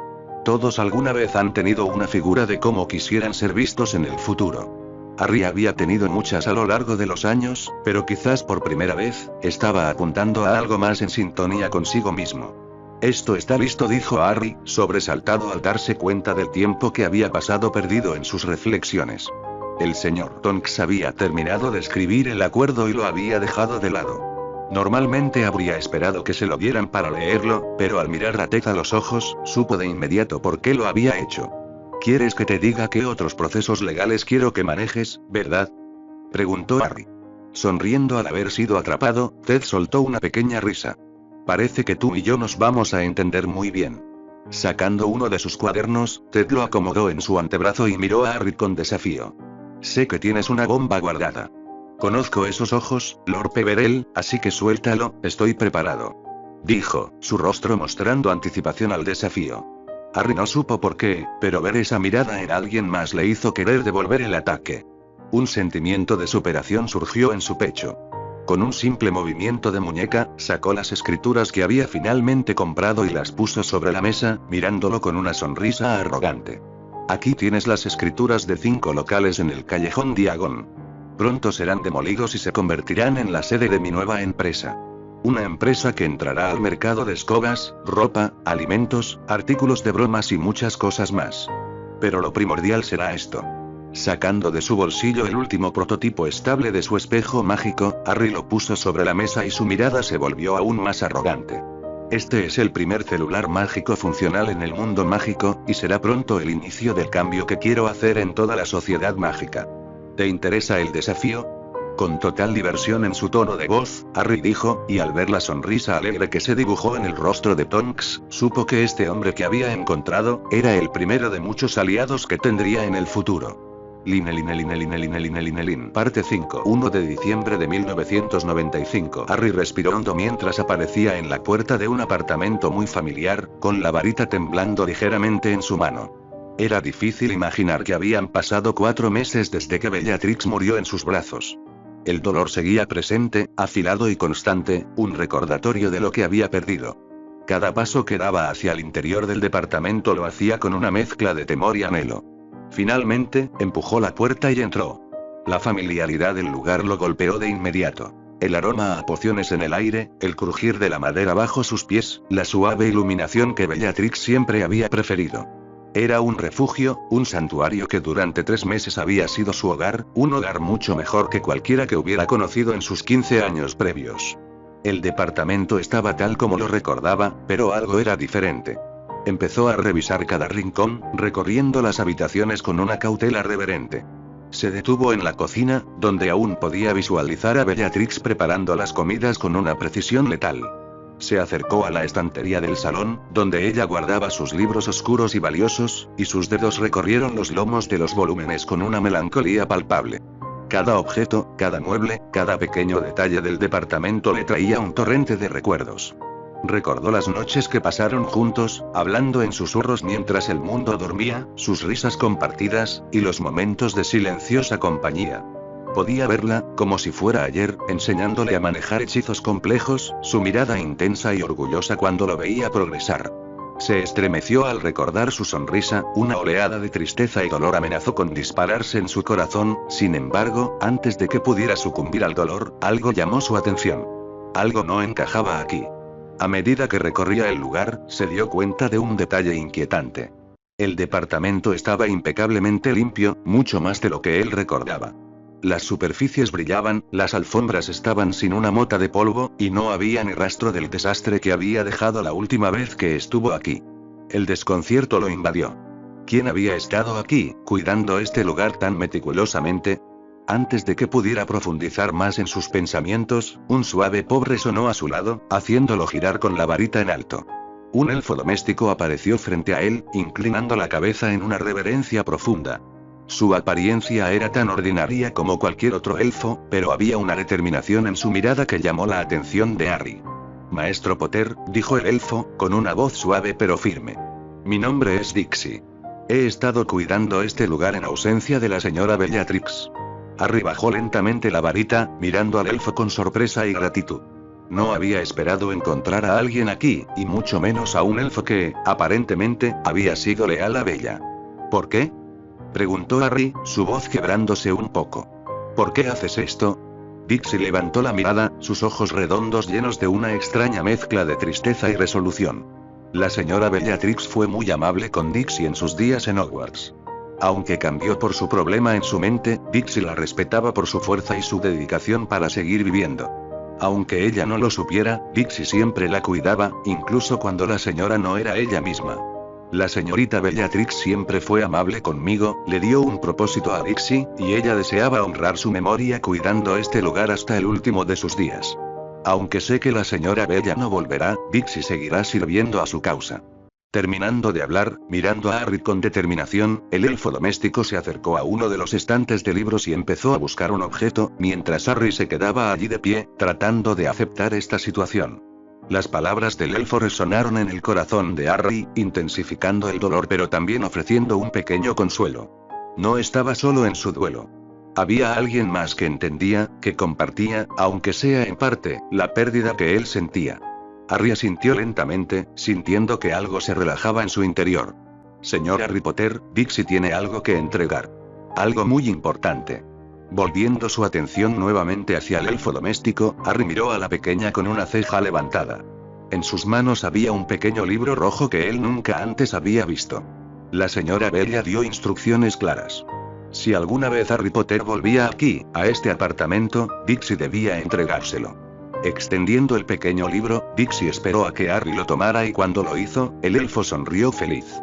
Todos alguna vez han tenido una figura de cómo quisieran ser vistos en el futuro. Harry había tenido muchas a lo largo de los años, pero quizás por primera vez, estaba apuntando a algo más en sintonía consigo mismo. Esto está listo, dijo Harry, sobresaltado al darse cuenta del tiempo que había pasado perdido en sus reflexiones. El señor Tonks había terminado de escribir el acuerdo y lo había dejado de lado. Normalmente habría esperado que se lo dieran para leerlo, pero al mirar a Ted a los ojos, supo de inmediato por qué lo había hecho. ¿Quieres que te diga qué otros procesos legales quiero que manejes, verdad?, preguntó Harry. Sonriendo al haber sido atrapado, Ted soltó una pequeña risa. Parece que tú y yo nos vamos a entender muy bien. Sacando uno de sus cuadernos, Ted lo acomodó en su antebrazo y miró a Harry con desafío. Sé que tienes una bomba guardada. Conozco esos ojos, Lord Peverell, así que suéltalo, estoy preparado. Dijo, su rostro mostrando anticipación al desafío. Harry no supo por qué, pero ver esa mirada en alguien más le hizo querer devolver el ataque. Un sentimiento de superación surgió en su pecho. Con un simple movimiento de muñeca, sacó las escrituras que había finalmente comprado y las puso sobre la mesa, mirándolo con una sonrisa arrogante. Aquí tienes las escrituras de 5 locales en el callejón Diagon. Pronto serán demolidos y se convertirán en la sede de mi nueva empresa. Una empresa que entrará al mercado de escobas, ropa, alimentos, artículos de bromas y muchas cosas más. Pero lo primordial será esto. Sacando de su bolsillo el último prototipo estable de su espejo mágico, Harry lo puso sobre la mesa y su mirada se volvió aún más arrogante. Este es el primer celular mágico funcional en el mundo mágico, y será pronto el inicio del cambio que quiero hacer en toda la sociedad mágica. ¿Te interesa el desafío? Con total diversión en su tono de voz, Harry dijo, y al ver la sonrisa alegre que se dibujó en el rostro de Tonks, supo que este hombre que había encontrado, era el primero de muchos aliados que tendría en el futuro. Parte 5. 1 de diciembre de 1995. Harry respiró hondo mientras aparecía en la puerta de un apartamento muy familiar, con la varita temblando ligeramente en su mano. Era difícil imaginar que habían pasado 4 meses desde que Bellatrix murió en sus brazos. El dolor seguía presente, afilado y constante, un recordatorio de lo que había perdido. Cada paso que daba hacia el interior del departamento lo hacía con una mezcla de temor y anhelo. Finalmente, empujó la puerta y entró. La familiaridad del lugar lo golpeó de inmediato. El aroma a pociones en el aire, el crujir de la madera bajo sus pies, la suave iluminación que Bellatrix siempre había preferido. Era un refugio, un santuario que durante 3 meses había sido su hogar, un hogar mucho mejor que cualquiera que hubiera conocido en sus 15 años previos. El departamento estaba tal como lo recordaba, pero algo era diferente. Empezó a revisar cada rincón, recorriendo las habitaciones con una cautela reverente. Se detuvo en la cocina, donde aún podía visualizar a Bellatrix preparando las comidas con una precisión letal. Se acercó a la estantería del salón, donde ella guardaba sus libros oscuros y valiosos, y sus dedos recorrieron los lomos de los volúmenes con una melancolía palpable. Cada objeto, cada mueble, cada pequeño detalle del departamento le traía un torrente de recuerdos. Recordó las noches que pasaron juntos, hablando en susurros mientras el mundo dormía, sus risas compartidas, y los momentos de silenciosa compañía. Podía verla, como si fuera ayer, enseñándole a manejar hechizos complejos, su mirada intensa y orgullosa cuando lo veía progresar. Se estremeció al recordar su sonrisa, una oleada de tristeza y dolor amenazó con dispararse en su corazón, sin embargo, antes de que pudiera sucumbir al dolor, algo llamó su atención. Algo no encajaba aquí. A medida que recorría el lugar, se dio cuenta de un detalle inquietante. El departamento estaba impecablemente limpio, mucho más de lo que él recordaba. Las superficies brillaban, las alfombras estaban sin una mota de polvo, y no había ni rastro del desastre que había dejado la última vez que estuvo aquí. El desconcierto lo invadió. ¿Quién había estado aquí, cuidando este lugar tan meticulosamente? Antes de que pudiera profundizar más en sus pensamientos, un suave pop resonó a su lado, haciéndolo girar con la varita en alto. Un elfo doméstico apareció frente a él, inclinando la cabeza en una reverencia profunda. Su apariencia era tan ordinaria como cualquier otro elfo, pero había una determinación en su mirada que llamó la atención de Harry. Maestro Potter, dijo el elfo, con una voz suave pero firme. Mi nombre es Dixie. He estado cuidando este lugar en ausencia de la señora Bellatrix. Harry bajó lentamente la varita, mirando al elfo con sorpresa y gratitud. No había esperado encontrar a alguien aquí, y mucho menos a un elfo que, aparentemente, había sido leal a Bella. ¿Por qué? Preguntó Harry, su voz quebrándose un poco. ¿Por qué haces esto? Dixie levantó la mirada, sus ojos redondos llenos de una extraña mezcla de tristeza y resolución. La señora Bellatrix fue muy amable con Dixie en sus días en Hogwarts. Aunque cambió por su problema en su mente, Dixie la respetaba por su fuerza y su dedicación para seguir viviendo. Aunque ella no lo supiera, Dixie siempre la cuidaba, incluso cuando la señora no era ella misma. La señorita Bellatrix siempre fue amable conmigo, le dio un propósito a Dixie, y ella deseaba honrar su memoria cuidando este lugar hasta el último de sus días. Aunque sé que la señora Bella no volverá, Dixie seguirá sirviendo a su causa. Terminando de hablar, mirando a Harry con determinación, el elfo doméstico se acercó a uno de los estantes de libros y empezó a buscar un objeto, mientras Harry se quedaba allí de pie, tratando de aceptar esta situación. Las palabras del elfo resonaron en el corazón de Harry, intensificando el dolor pero también ofreciendo un pequeño consuelo. No estaba solo en su duelo. Había alguien más que entendía, que compartía, aunque sea en parte, la pérdida que él sentía. Harry asintió lentamente, sintiendo que algo se relajaba en su interior. Señor Harry Potter, Dixie tiene algo que entregar. Algo muy importante. Volviendo su atención nuevamente hacia el elfo doméstico, Harry miró a la pequeña con una ceja levantada. En sus manos había un pequeño libro rojo que él nunca antes había visto. La señora Bella dio instrucciones claras. Si alguna vez Harry Potter volvía aquí, a este apartamento, Dixie debía entregárselo. Extendiendo el pequeño libro, Dixie esperó a que Harry lo tomara y cuando lo hizo, el elfo sonrió feliz.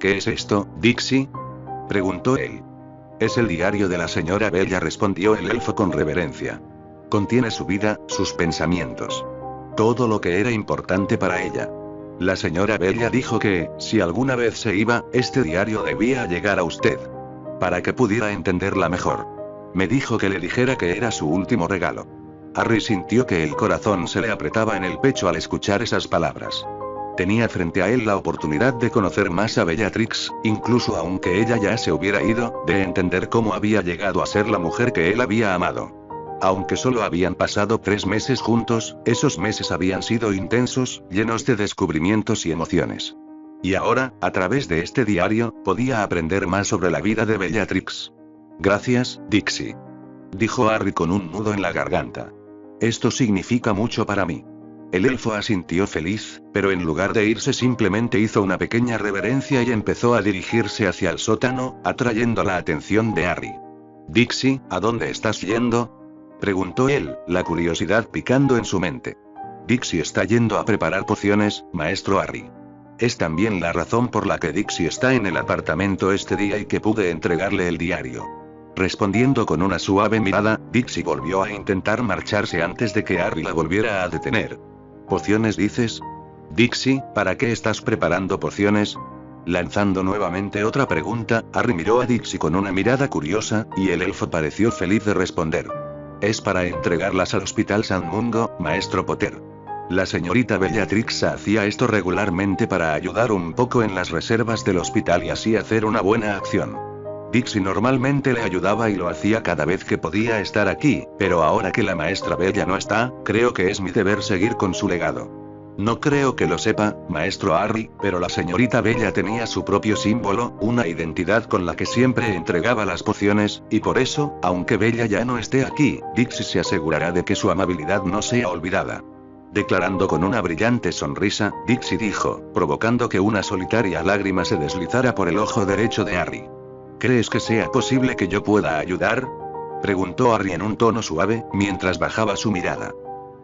¿Qué es esto, Dixie?, preguntó él. Es el diario de la señora Bella, respondió el elfo con reverencia. Contiene su vida, sus pensamientos. Todo lo que era importante para ella. La señora Bella dijo que, si alguna vez se iba, este diario debía llegar a usted. Para que pudiera entenderla mejor. Me dijo que le dijera que era su último regalo. Harry sintió que el corazón se le apretaba en el pecho al escuchar esas palabras. Tenía frente a él la oportunidad de conocer más a Bellatrix, incluso aunque ella ya se hubiera ido, de entender cómo había llegado a ser la mujer que él había amado. Aunque solo habían pasado 3 meses juntos, esos meses habían sido intensos, llenos de descubrimientos y emociones. Y ahora, a través de este diario, podía aprender más sobre la vida de Bellatrix. Gracias, Dixie, dijo Harry con un nudo en la garganta. Esto significa mucho para mí. El elfo asintió feliz, pero en lugar de irse simplemente hizo una pequeña reverencia y empezó a dirigirse hacia el sótano, atrayendo la atención de Harry. Dixie, ¿a dónde estás yendo?, preguntó él, la curiosidad picando en su mente. Dixie está yendo a preparar pociones, maestro Harry. Es también la razón por la que Dixie está en el apartamento este día y que pude entregarle el diario. Respondiendo con una suave mirada, Dixie volvió a intentar marcharse antes de que Harry la volviera a detener. ¿Pociones dices? Dixie, ¿para qué estás preparando pociones? Lanzando nuevamente otra pregunta, Harry miró a Dixie con una mirada curiosa, y el elfo pareció feliz de responder. Es para entregarlas al Hospital San Mungo, maestro Potter. La señorita Bellatrix hacía esto regularmente para ayudar un poco en las reservas del hospital y así hacer una buena acción. Dixie normalmente le ayudaba y lo hacía cada vez que podía estar aquí, pero ahora que la maestra Bella no está, creo que es mi deber seguir con su legado. No creo que lo sepa, maestro Harry, pero la señorita Bella tenía su propio símbolo, una identidad con la que siempre entregaba las pociones, y por eso, aunque Bella ya no esté aquí, Dixie se asegurará de que su amabilidad no sea olvidada. Declarando con una brillante sonrisa, Dixie dijo, provocando que una solitaria lágrima se deslizara por el ojo derecho de Harry. ¿Crees que sea posible que yo pueda ayudar?, preguntó Harry en un tono suave, mientras bajaba su mirada.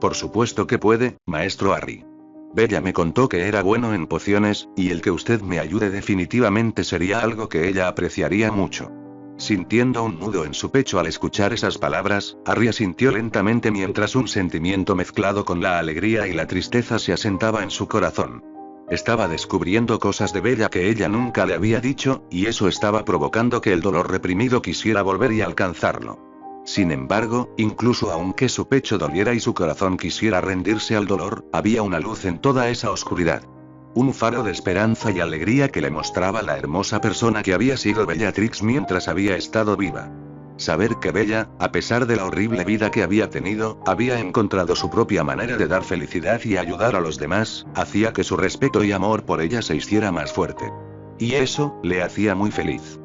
Por supuesto que puede, maestro Harry. Bella me contó que era bueno en pociones, y el que usted me ayude definitivamente sería algo que ella apreciaría mucho. Sintiendo un nudo en su pecho al escuchar esas palabras, Harry asintió lentamente mientras un sentimiento mezclado con la alegría y la tristeza se asentaba en su corazón. Estaba descubriendo cosas de Bella que ella nunca le había dicho, y eso estaba provocando que el dolor reprimido quisiera volver y alcanzarlo. Sin embargo, incluso aunque su pecho doliera y su corazón quisiera rendirse al dolor, había una luz en toda esa oscuridad. Un faro de esperanza y alegría que le mostraba la hermosa persona que había sido Bellatrix mientras había estado viva. Saber que Bella, a pesar de la horrible vida que había tenido, había encontrado su propia manera de dar felicidad y ayudar a los demás, hacía que su respeto y amor por ella se hiciera más fuerte. Y eso, le hacía muy feliz.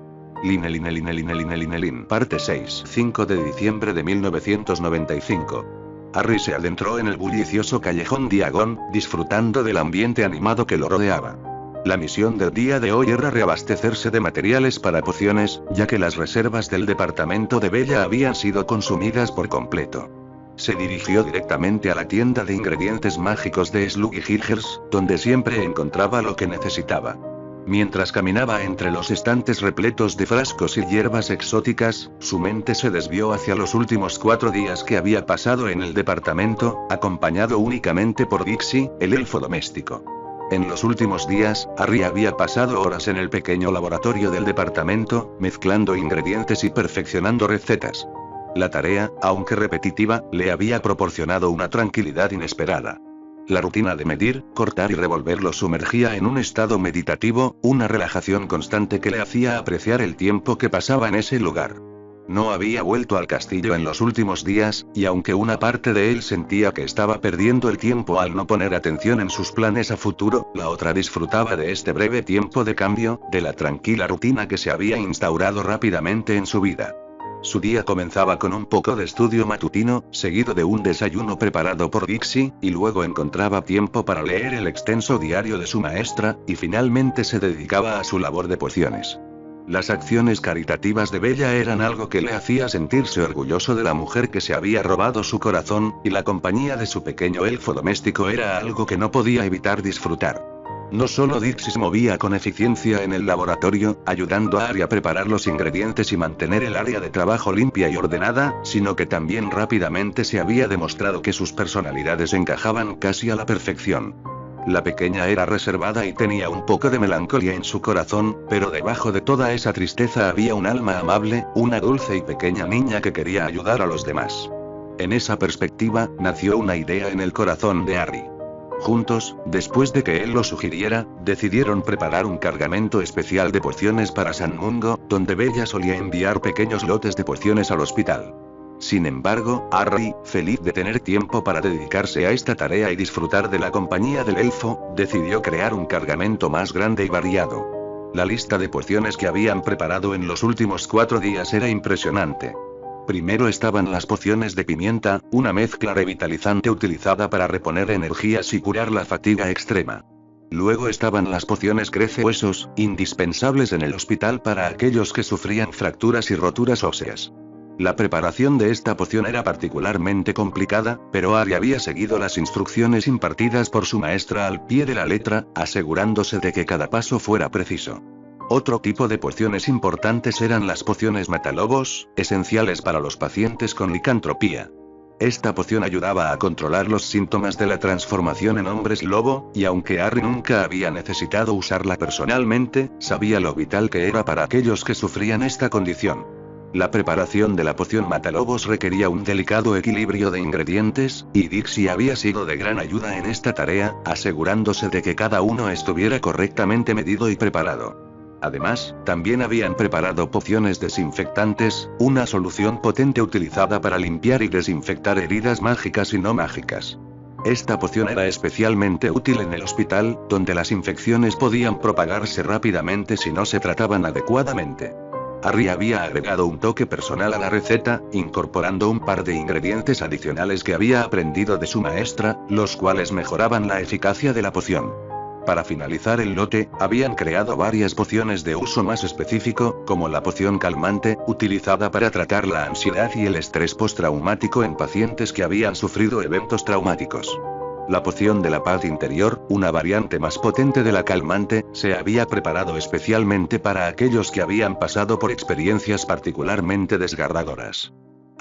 Parte 6. 5 de diciembre de 1995. Harry se adentró en el bullicioso callejón Diagon, disfrutando del ambiente animado que lo rodeaba. La misión del día de hoy era reabastecerse de materiales para pociones, ya que las reservas del departamento de Bella habían sido consumidas por completo. Se dirigió directamente a la tienda de ingredientes mágicos de Sluggy Hilgers, donde siempre encontraba lo que necesitaba. Mientras caminaba entre los estantes repletos de frascos y hierbas exóticas, su mente se desvió hacia los últimos 4 días que había pasado en el departamento, acompañado únicamente por Dixie, el elfo doméstico. En los últimos días, Harry había pasado horas en el pequeño laboratorio del departamento, mezclando ingredientes y perfeccionando recetas. La tarea, aunque repetitiva, le había proporcionado una tranquilidad inesperada. La rutina de medir, cortar y revolver lo sumergía en un estado meditativo, una relajación constante que le hacía apreciar el tiempo que pasaba en ese lugar. No había vuelto al castillo en los últimos días, y aunque una parte de él sentía que estaba perdiendo el tiempo al no poner atención en sus planes a futuro, la otra disfrutaba de este breve tiempo de cambio, de la tranquila rutina que se había instaurado rápidamente en su vida. Su día comenzaba con un poco de estudio matutino, seguido de un desayuno preparado por Dixie, y luego encontraba tiempo para leer el extenso diario de su maestra, y finalmente se dedicaba a su labor de pociones. Las acciones caritativas de Bella eran algo que le hacía sentirse orgulloso de la mujer que se había robado su corazón, y la compañía de su pequeño elfo doméstico era algo que no podía evitar disfrutar. No solo Dixie se movía con eficiencia en el laboratorio, ayudando a Harry a preparar los ingredientes y mantener el área de trabajo limpia y ordenada, sino que también rápidamente se había demostrado que sus personalidades encajaban casi a la perfección. La pequeña era reservada y tenía un poco de melancolía en su corazón, pero debajo de toda esa tristeza había un alma amable, una dulce y pequeña niña que quería ayudar a los demás. En esa perspectiva, nació una idea en el corazón de Harry. Juntos, después de que él lo sugiriera, decidieron preparar un cargamento especial de pociones para San Mungo, donde Bella solía enviar pequeños lotes de pociones al hospital. Sin embargo, Harry, feliz de tener tiempo para dedicarse a esta tarea y disfrutar de la compañía del elfo, decidió crear un cargamento más grande y variado. La lista de pociones que habían preparado en los últimos 4 días era impresionante. Primero estaban las pociones de pimienta, una mezcla revitalizante utilizada para reponer energías y curar la fatiga extrema. Luego estaban las pociones crece huesos, indispensables en el hospital para aquellos que sufrían fracturas y roturas óseas. La preparación de esta poción era particularmente complicada, pero Harry había seguido las instrucciones impartidas por su maestra al pie de la letra, asegurándose de que cada paso fuera preciso. Otro tipo de pociones importantes eran las pociones matalobos, esenciales para los pacientes con licantropía. Esta poción ayudaba a controlar los síntomas de la transformación en hombres lobo, y aunque Harry nunca había necesitado usarla personalmente, sabía lo vital que era para aquellos que sufrían esta condición. La preparación de la poción matalobos requería un delicado equilibrio de ingredientes, y Dixie había sido de gran ayuda en esta tarea, asegurándose de que cada uno estuviera correctamente medido y preparado. Además, también habían preparado pociones desinfectantes, una solución potente utilizada para limpiar y desinfectar heridas mágicas y no mágicas. Esta poción era especialmente útil en el hospital, donde las infecciones podían propagarse rápidamente si no se trataban adecuadamente. Harry había agregado un toque personal a la receta, incorporando un par de ingredientes adicionales que había aprendido de su maestra, los cuales mejoraban la eficacia de la poción. Para finalizar el lote, habían creado varias pociones de uso más específico, como la poción calmante, utilizada para tratar la ansiedad y el estrés postraumático en pacientes que habían sufrido eventos traumáticos. La poción de la paz interior, una variante más potente de la calmante, se había preparado especialmente para aquellos que habían pasado por experiencias particularmente desgarradoras.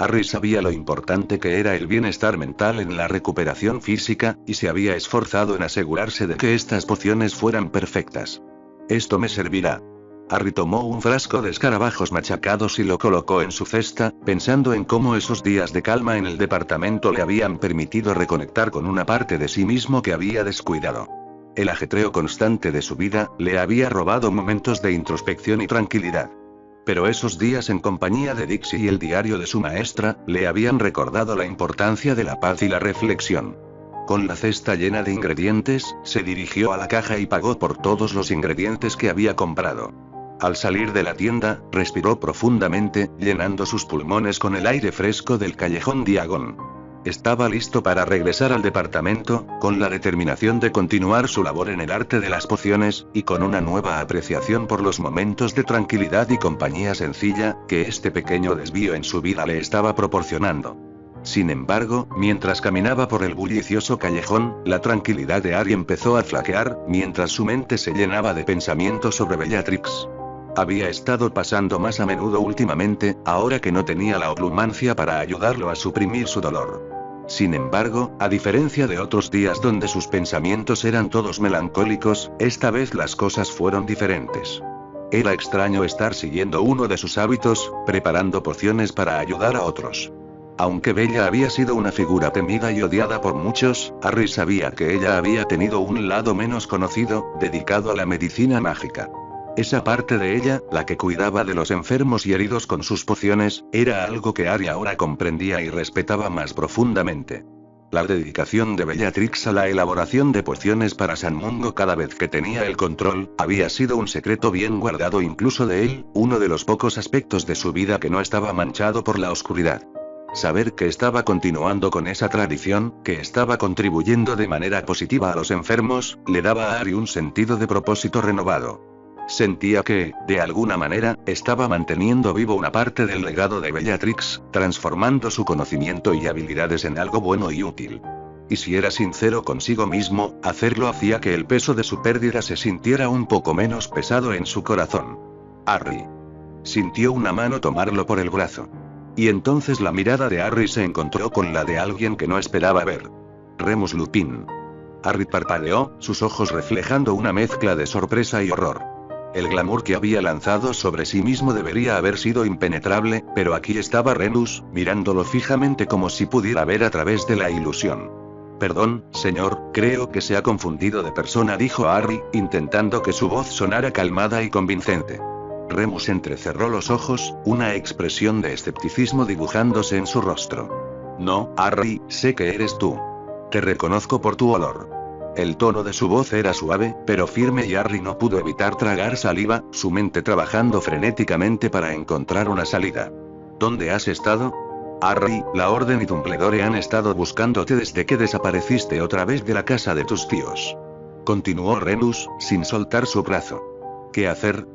Harry sabía lo importante que era el bienestar mental en la recuperación física, y se había esforzado en asegurarse de que estas pociones fueran perfectas. Esto me servirá. Harry tomó un frasco de escarabajos machacados y lo colocó en su cesta, pensando en cómo esos días de calma en el departamento le habían permitido reconectar con una parte de sí mismo que había descuidado. El ajetreo constante de su vida le había robado momentos de introspección y tranquilidad. Pero esos días en compañía de Dixie y el diario de su maestra, le habían recordado la importancia de la paz y la reflexión. Con la cesta llena de ingredientes, se dirigió a la caja y pagó por todos los ingredientes que había comprado. Al salir de la tienda, respiró profundamente, llenando sus pulmones con el aire fresco del callejón Diagon. Estaba listo para regresar al departamento, con la determinación de continuar su labor en el arte de las pociones, y con una nueva apreciación por los momentos de tranquilidad y compañía sencilla, que este pequeño desvío en su vida le estaba proporcionando. Sin embargo, mientras caminaba por el bullicioso callejón, la tranquilidad de Harry empezó a flaquear, mientras su mente se llenaba de pensamientos sobre Bellatrix. Había estado pasando más a menudo últimamente, ahora que no tenía la opulencia para ayudarlo a suprimir su dolor. Sin embargo, a diferencia de otros días donde sus pensamientos eran todos melancólicos, esta vez las cosas fueron diferentes. Era extraño estar siguiendo uno de sus hábitos, preparando pociones para ayudar a otros. Aunque Bella había sido una figura temida y odiada por muchos, Harry sabía que ella había tenido un lado menos conocido, dedicado a la medicina mágica. Esa parte de ella, la que cuidaba de los enfermos y heridos con sus pociones, era algo que Harry ahora comprendía y respetaba más profundamente. La dedicación de Bellatrix a la elaboración de pociones para San Mungo cada vez que tenía el control, había sido un secreto bien guardado incluso de él, uno de los pocos aspectos de su vida que no estaba manchado por la oscuridad. Saber que estaba continuando con esa tradición, que estaba contribuyendo de manera positiva a los enfermos, le daba a Harry un sentido de propósito renovado. Sentía que, de alguna manera, estaba manteniendo vivo una parte del legado de Bellatrix, transformando su conocimiento y habilidades en algo bueno y útil. Y si era sincero consigo mismo, hacerlo hacía que el peso de su pérdida se sintiera un poco menos pesado en su corazón. Harry. Sintió una mano tomarlo por el brazo. Y entonces la mirada de Harry se encontró con la de alguien que no esperaba ver. Remus Lupin. Harry parpadeó, sus ojos reflejando una mezcla de sorpresa y horror. El glamour que había lanzado sobre sí mismo debería haber sido impenetrable, pero aquí estaba Remus, mirándolo fijamente como si pudiera ver a través de la ilusión. Perdón, señor, creo que se ha confundido de persona, dijo Harry, intentando que su voz sonara calmada y convincente. Remus entrecerró los ojos, una expresión de escepticismo dibujándose en su rostro. No, Harry, sé que eres tú. Te reconozco por tu olor. El tono de su voz era suave, pero firme y Harry no pudo evitar tragar saliva, su mente trabajando frenéticamente para encontrar una salida. ¿Dónde has estado? Harry, la Orden y Dumbledore han estado buscándote desde que desapareciste otra vez de la casa de tus tíos. Continuó Remus, sin soltar su brazo. ¿Qué hacer?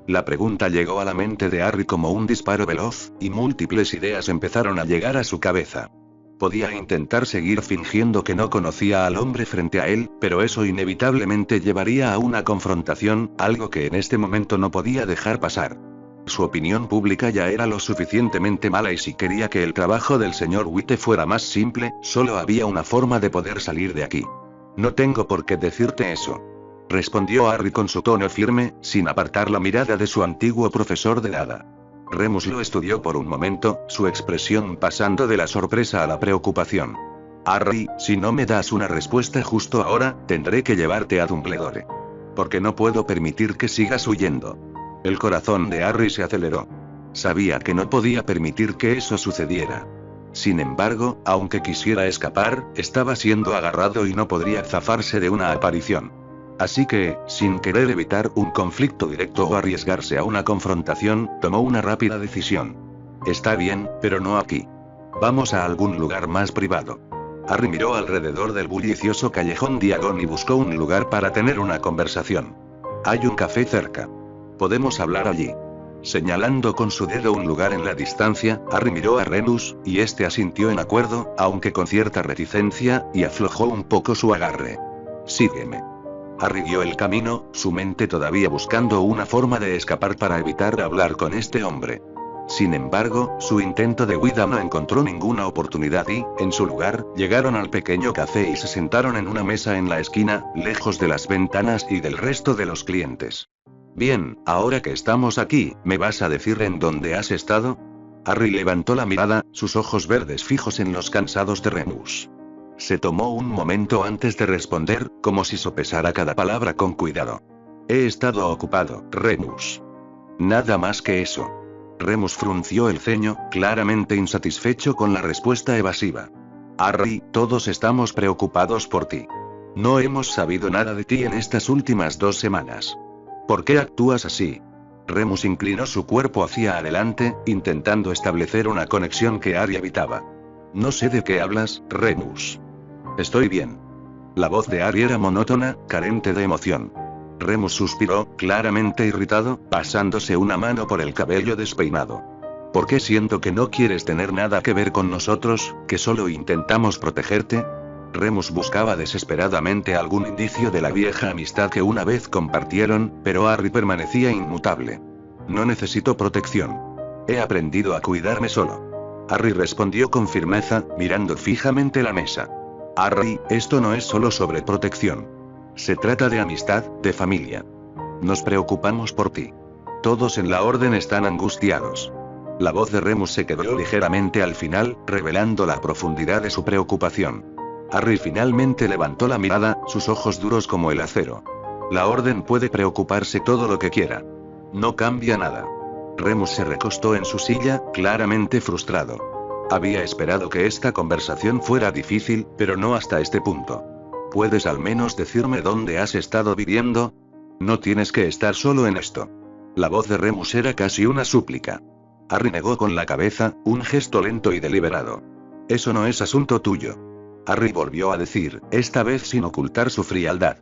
La pregunta llegó a la mente de Harry como un disparo veloz, y múltiples ideas empezaron a llegar a su cabeza. Podía intentar seguir fingiendo que no conocía al hombre frente a él, pero eso inevitablemente llevaría a una confrontación, algo que en este momento no podía dejar pasar. Su opinión pública ya era lo suficientemente mala y si quería que el trabajo del señor White fuera más simple, solo había una forma de poder salir de aquí. No tengo por qué decirte eso. Respondió Harry con su tono firme, sin apartar la mirada de su antiguo profesor de hada. Remus lo estudió por un momento, su expresión pasando de la sorpresa a la preocupación. Harry, si no me das una respuesta justo ahora, tendré que llevarte a Dumbledore. Porque no puedo permitir que sigas huyendo. El corazón de Harry se aceleró. Sabía que no podía permitir que eso sucediera. Sin embargo, aunque quisiera escapar, estaba siendo agarrado y no podría zafarse de una aparición. Así que, sin querer evitar un conflicto directo o arriesgarse a una confrontación, tomó una rápida decisión. Está bien, pero no aquí. Vamos a algún lugar más privado. Harry miró alrededor del bullicioso callejón Diagon y buscó un lugar para tener una conversación. Hay un café cerca. Podemos hablar allí. Señalando con su dedo un lugar en la distancia, Harry miró a Remus, y este asintió en acuerdo, aunque con cierta reticencia, y aflojó un poco su agarre. Sígueme. Harry guió el camino, su mente todavía buscando una forma de escapar para evitar hablar con este hombre. Sin embargo, su intento de huida no encontró ninguna oportunidad y, en su lugar, llegaron al pequeño café y se sentaron en una mesa en la esquina, lejos de las ventanas y del resto de los clientes. Bien, ahora que estamos aquí, ¿me vas a decir en dónde has estado? Harry levantó la mirada, sus ojos verdes fijos en los cansados de Remus. Se tomó un momento antes de responder, como si sopesara cada palabra con cuidado. He estado ocupado, Remus. Nada más que eso. Remus frunció el ceño, claramente insatisfecho con la respuesta evasiva. Harry, todos estamos preocupados por ti. No hemos sabido nada de ti en estas últimas 2 semanas. ¿Por qué actúas así? Remus inclinó su cuerpo hacia adelante, intentando establecer una conexión que Harry evitaba. No sé de qué hablas, Remus. Estoy bien. La voz de Harry era monótona, carente de emoción. Remus suspiró, claramente irritado, pasándose una mano por el cabello despeinado. ¿Por qué siento que no quieres tener nada que ver con nosotros, que solo intentamos protegerte? Remus buscaba desesperadamente algún indicio de la vieja amistad que una vez compartieron, pero Harry permanecía inmutable. No necesito protección. He aprendido a cuidarme solo. Harry respondió con firmeza, mirando fijamente la mesa. Harry, esto no es solo sobre protección. Se trata de amistad, de familia. Nos preocupamos por ti. Todos en la orden están angustiados. La voz de Remus se quebró ligeramente al final, revelando la profundidad de su preocupación. Harry finalmente levantó la mirada, sus ojos duros como el acero. La orden puede preocuparse todo lo que quiera. No cambia nada. Remus se recostó en su silla, claramente frustrado. Había esperado que esta conversación fuera difícil, pero no hasta este punto. ¿Puedes al menos decirme dónde has estado viviendo? No tienes que estar solo en esto. La voz de Remus era casi una súplica. Harry negó con la cabeza, un gesto lento y deliberado. Eso no es asunto tuyo. Harry volvió a decir, esta vez sin ocultar su frialdad.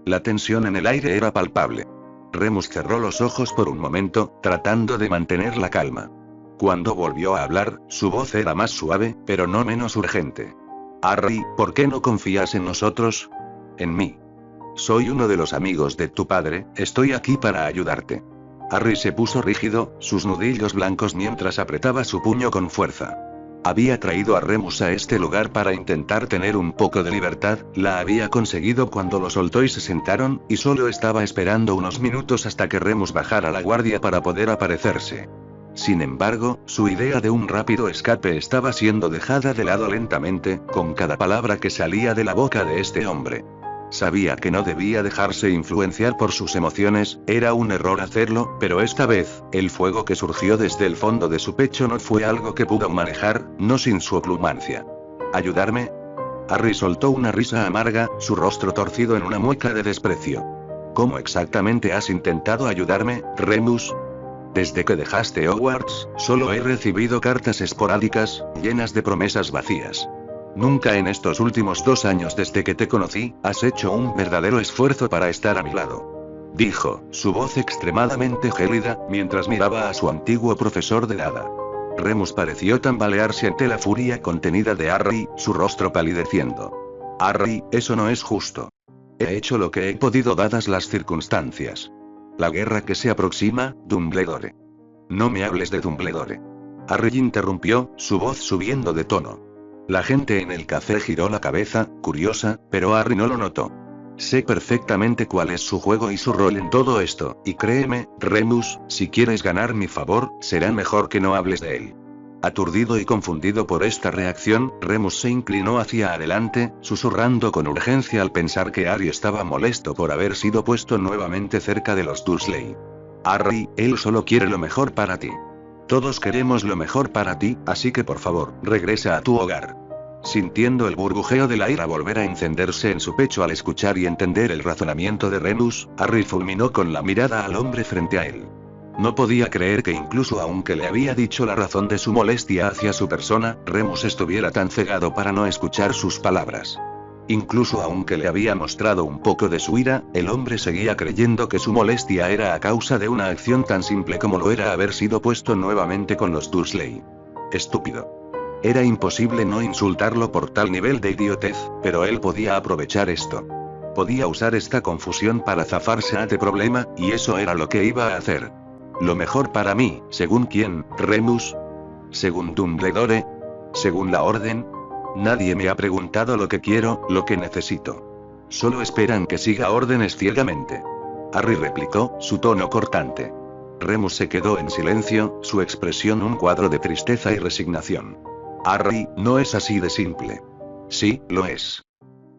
La tensión en el aire era palpable. Remus cerró los ojos por un momento, tratando de mantener la calma. Cuando volvió a hablar, su voz era más suave, pero no menos urgente. Harry, ¿por qué no confías en nosotros? En mí. Soy uno de los amigos de tu padre, estoy aquí para ayudarte. Harry se puso rígido, sus nudillos blancos mientras apretaba su puño con fuerza. Había traído a Remus a este lugar para intentar tener un poco de libertad, la había conseguido cuando lo soltó y se sentaron, y solo estaba esperando unos minutos hasta que Remus bajara la guardia para poder aparecerse. Sin embargo, su idea de un rápido escape estaba siendo dejada de lado lentamente, con cada palabra que salía de la boca de este hombre. Sabía que no debía dejarse influenciar por sus emociones, era un error hacerlo, pero esta vez, el fuego que surgió desde el fondo de su pecho no fue algo que pudo manejar, no sin su oplumancia. ¿Ayudarme? Harry soltó una risa amarga, su rostro torcido en una mueca de desprecio. ¿Cómo exactamente has intentado ayudarme, Remus? Desde que dejaste Hogwarts, solo he recibido cartas esporádicas, llenas de promesas vacías. Nunca en estos últimos 2 años desde que te conocí, has hecho un verdadero esfuerzo para estar a mi lado. Dijo, su voz extremadamente gélida, mientras miraba a su antiguo profesor de hada. Remus pareció tambalearse ante la furia contenida de Harry, su rostro palideciendo. Harry, eso no es justo. He hecho lo que he podido dadas las circunstancias. La guerra que se aproxima, Dumbledore. No me hables de Dumbledore. Harry interrumpió, su voz subiendo de tono. La gente en el café giró la cabeza, curiosa, pero Harry no lo notó. Sé perfectamente cuál es su juego y su rol en todo esto, y créeme, Remus, si quieres ganar mi favor, será mejor que no hables de él. Aturdido y confundido por esta reacción, Remus se inclinó hacia adelante, susurrando con urgencia al pensar que Harry estaba molesto por haber sido puesto nuevamente cerca de los Dursley. Harry, él solo quiere lo mejor para ti. Todos queremos lo mejor para ti, así que por favor, regresa a tu hogar. Sintiendo el burbujeo de la ira volver a encenderse en su pecho al escuchar y entender el razonamiento de Remus, Harry fulminó con la mirada al hombre frente a él. No podía creer que incluso aunque le había dicho la razón de su molestia hacia su persona, Remus estuviera tan cegado para no escuchar sus palabras. Incluso aunque le había mostrado un poco de su ira, el hombre seguía creyendo que su molestia era a causa de una acción tan simple como lo era haber sido puesto nuevamente con los Dursley. Estúpido. Era imposible no insultarlo por tal nivel de idiotez, pero él podía aprovechar esto. Podía usar esta confusión para zafarse de este problema, y eso era lo que iba a hacer. Lo mejor para mí, ¿según quién, Remus? ¿Según Dumbledore? ¿Según la orden? Nadie me ha preguntado lo que quiero, lo que necesito. Solo esperan que siga órdenes ciegamente. Harry replicó, su tono cortante. Remus se quedó en silencio, su expresión un cuadro de tristeza y resignación. Harry, no es así de simple. Sí, lo es.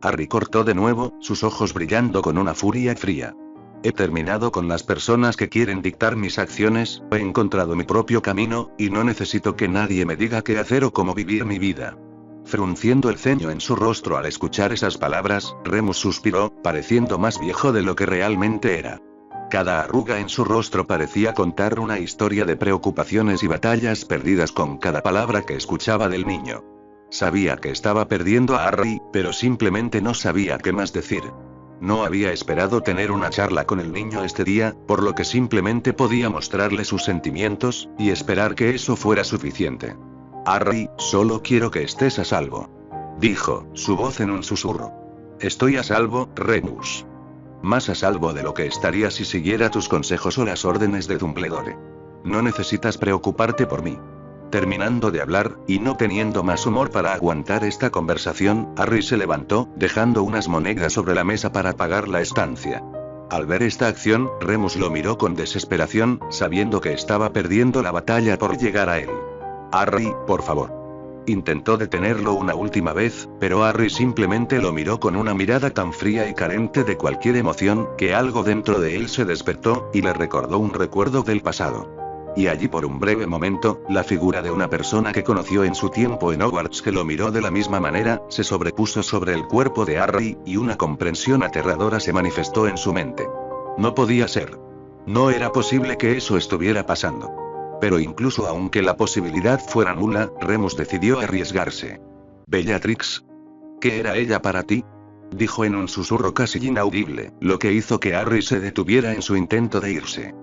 Harry cortó de nuevo, sus ojos brillando con una furia fría. He terminado con las personas que quieren dictar mis acciones, he encontrado mi propio camino, y no necesito que nadie me diga qué hacer o cómo vivir mi vida. Frunciendo el ceño en su rostro al escuchar esas palabras, Remus suspiró, pareciendo más viejo de lo que realmente era. Cada arruga en su rostro parecía contar una historia de preocupaciones y batallas perdidas con cada palabra que escuchaba del niño. Sabía que estaba perdiendo a Harry, pero simplemente no sabía qué más decir. No había esperado tener una charla con el niño este día, por lo que simplemente podía mostrarle sus sentimientos, y esperar que eso fuera suficiente. Harry, solo quiero que estés a salvo. Dijo, su voz en un susurro. Estoy a salvo, Remus. Más a salvo de lo que estaría si siguiera tus consejos o las órdenes de Dumbledore. No necesitas preocuparte por mí. Terminando de hablar, y no teniendo más humor para aguantar esta conversación, Harry se levantó, dejando unas monedas sobre la mesa para pagar la estancia. Al ver esta acción, Remus lo miró con desesperación, sabiendo que estaba perdiendo la batalla por llegar a él. Harry, por favor. Intentó detenerlo una última vez, pero Harry simplemente lo miró con una mirada tan fría y carente de cualquier emoción, que algo dentro de él se despertó, y le recordó un recuerdo del pasado. Y allí por un breve momento, la figura de una persona que conoció en su tiempo en Hogwarts que lo miró de la misma manera, se sobrepuso sobre el cuerpo de Harry, y una comprensión aterradora se manifestó en su mente. No podía ser. No era posible que eso estuviera pasando. Pero incluso aunque la posibilidad fuera nula, Remus decidió arriesgarse. «Bellatrix. ¿Qué era ella para ti?», dijo en un susurro casi inaudible, lo que hizo que Harry se detuviera en su intento de irse.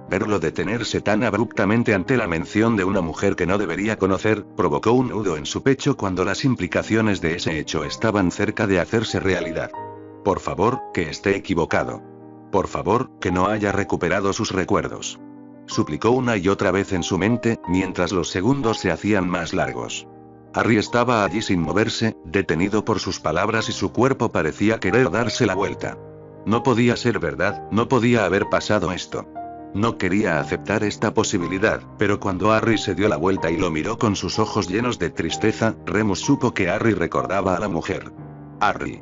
Verlo detenerse tan abruptamente ante la mención de una mujer que no debería conocer, provocó un nudo en su pecho cuando las implicaciones de ese hecho estaban cerca de hacerse realidad. Por favor, que esté equivocado. Por favor, que no haya recuperado sus recuerdos. Suplicó una y otra vez en su mente, mientras los segundos se hacían más largos. Harry estaba allí sin moverse, detenido por sus palabras y su cuerpo parecía querer darse la vuelta. No podía ser verdad, no podía haber pasado esto. No quería aceptar esta posibilidad, pero cuando Harry se dio la vuelta y lo miró con sus ojos llenos de tristeza, Remus supo que Harry recordaba a la mujer. Harry.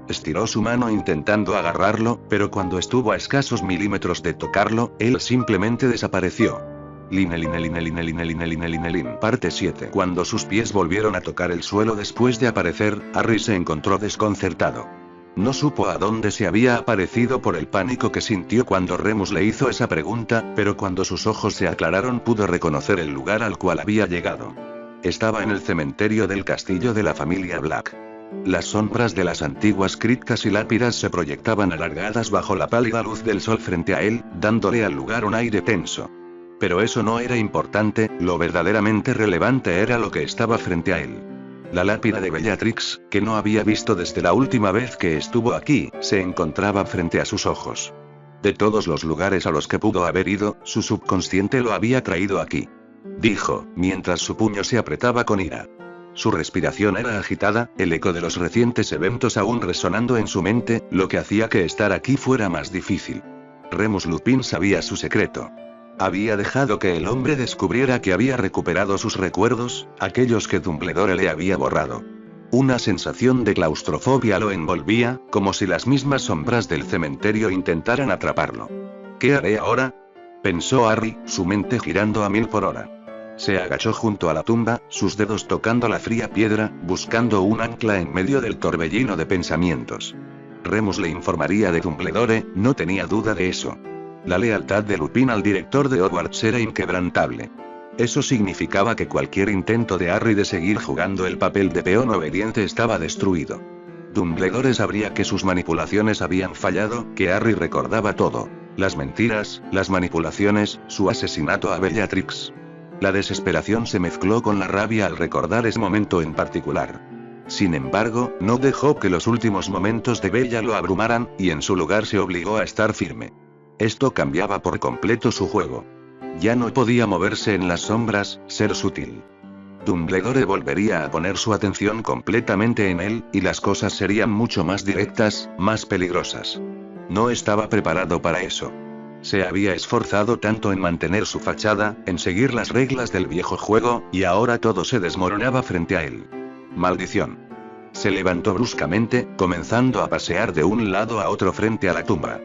Estiró su mano intentando agarrarlo, pero cuando estuvo a escasos milímetros de tocarlo, él simplemente desapareció. Linelin. Parte 7. Cuando sus pies volvieron a tocar el suelo después de aparecer, Harry se encontró desconcertado. No supo a dónde se había aparecido por el pánico que sintió cuando Remus le hizo esa pregunta, pero cuando sus ojos se aclararon pudo reconocer el lugar al cual había llegado. Estaba en el cementerio del castillo de la familia Black. Las sombras de las antiguas criptas y lápidas se proyectaban alargadas bajo la pálida luz del sol frente a él, dándole al lugar un aire tenso. Pero eso no era importante, lo verdaderamente relevante era lo que estaba frente a él. La lápida de Bellatrix, que no había visto desde la última vez que estuvo aquí, se encontraba frente a sus ojos. De todos los lugares a los que pudo haber ido, su subconsciente lo había traído aquí. Dijo, mientras su puño se apretaba con ira. Su respiración era agitada, el eco de los recientes eventos aún resonando en su mente, lo que hacía que estar aquí fuera más difícil. Remus Lupin sabía su secreto. Había dejado que el hombre descubriera que había recuperado sus recuerdos, aquellos que Dumbledore le había borrado. Una sensación de claustrofobia lo envolvía, como si las mismas sombras del cementerio intentaran atraparlo. ¿Qué haré ahora?, pensó Harry, su mente girando a 1000 por hora. Se agachó junto a la tumba, sus dedos tocando la fría piedra, buscando un ancla en medio del torbellino de pensamientos. Remus le informaría de Dumbledore, no tenía duda de eso. La lealtad de Lupin al director de Hogwarts era inquebrantable. Eso significaba que cualquier intento de Harry de seguir jugando el papel de peón obediente estaba destruido. Dumbledore sabría que sus manipulaciones habían fallado, que Harry recordaba todo. Las mentiras, las manipulaciones, su asesinato a Bellatrix. La desesperación se mezcló con la rabia al recordar ese momento en particular. Sin embargo, no dejó que los últimos momentos de Bella lo abrumaran, y en su lugar se obligó a estar firme. Esto cambiaba por completo su juego. Ya no podía moverse en las sombras, ser sutil. Dumbledore volvería a poner su atención completamente en él, y las cosas serían mucho más directas, más peligrosas. No estaba preparado para eso. Se había esforzado tanto en mantener su fachada, en seguir las reglas del viejo juego, y ahora todo se desmoronaba frente a él. Maldición. Se levantó bruscamente, comenzando a pasear de un lado a otro frente a la tumba.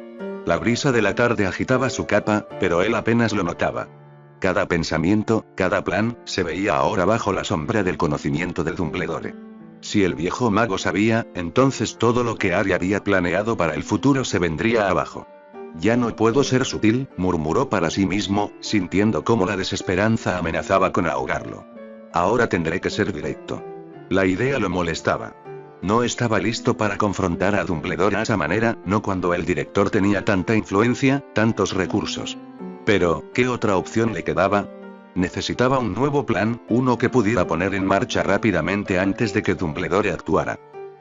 La brisa de la tarde agitaba su capa, pero él apenas lo notaba. Cada pensamiento, cada plan, se veía ahora bajo la sombra del conocimiento de Dumbledore. Si el viejo mago sabía, entonces todo lo que Harry había planeado para el futuro se vendría abajo. Ya no puedo ser sutil, murmuró para sí mismo, sintiendo cómo la desesperanza amenazaba con ahogarlo. Ahora tendré que ser directo. La idea lo molestaba. No estaba listo para confrontar a Dumbledore de esa manera, no cuando el director tenía tanta influencia, tantos recursos. Pero, ¿qué otra opción le quedaba? Necesitaba un nuevo plan, uno que pudiera poner en marcha rápidamente antes de que Dumbledore actuara.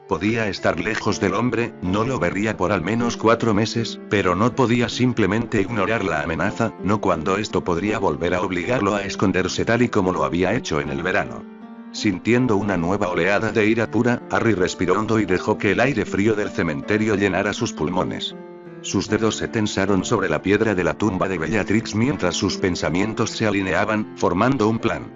Podía estar lejos del hombre, no lo vería por al menos 4 meses, pero no podía simplemente ignorar la amenaza, no cuando esto podría volver a obligarlo a esconderse tal y como lo había hecho en el verano. Sintiendo una nueva oleada de ira pura, Harry respiró hondo y dejó que el aire frío del cementerio llenara sus pulmones. Sus dedos se tensaron sobre la piedra de la tumba de Bellatrix mientras sus pensamientos se alineaban, formando un plan.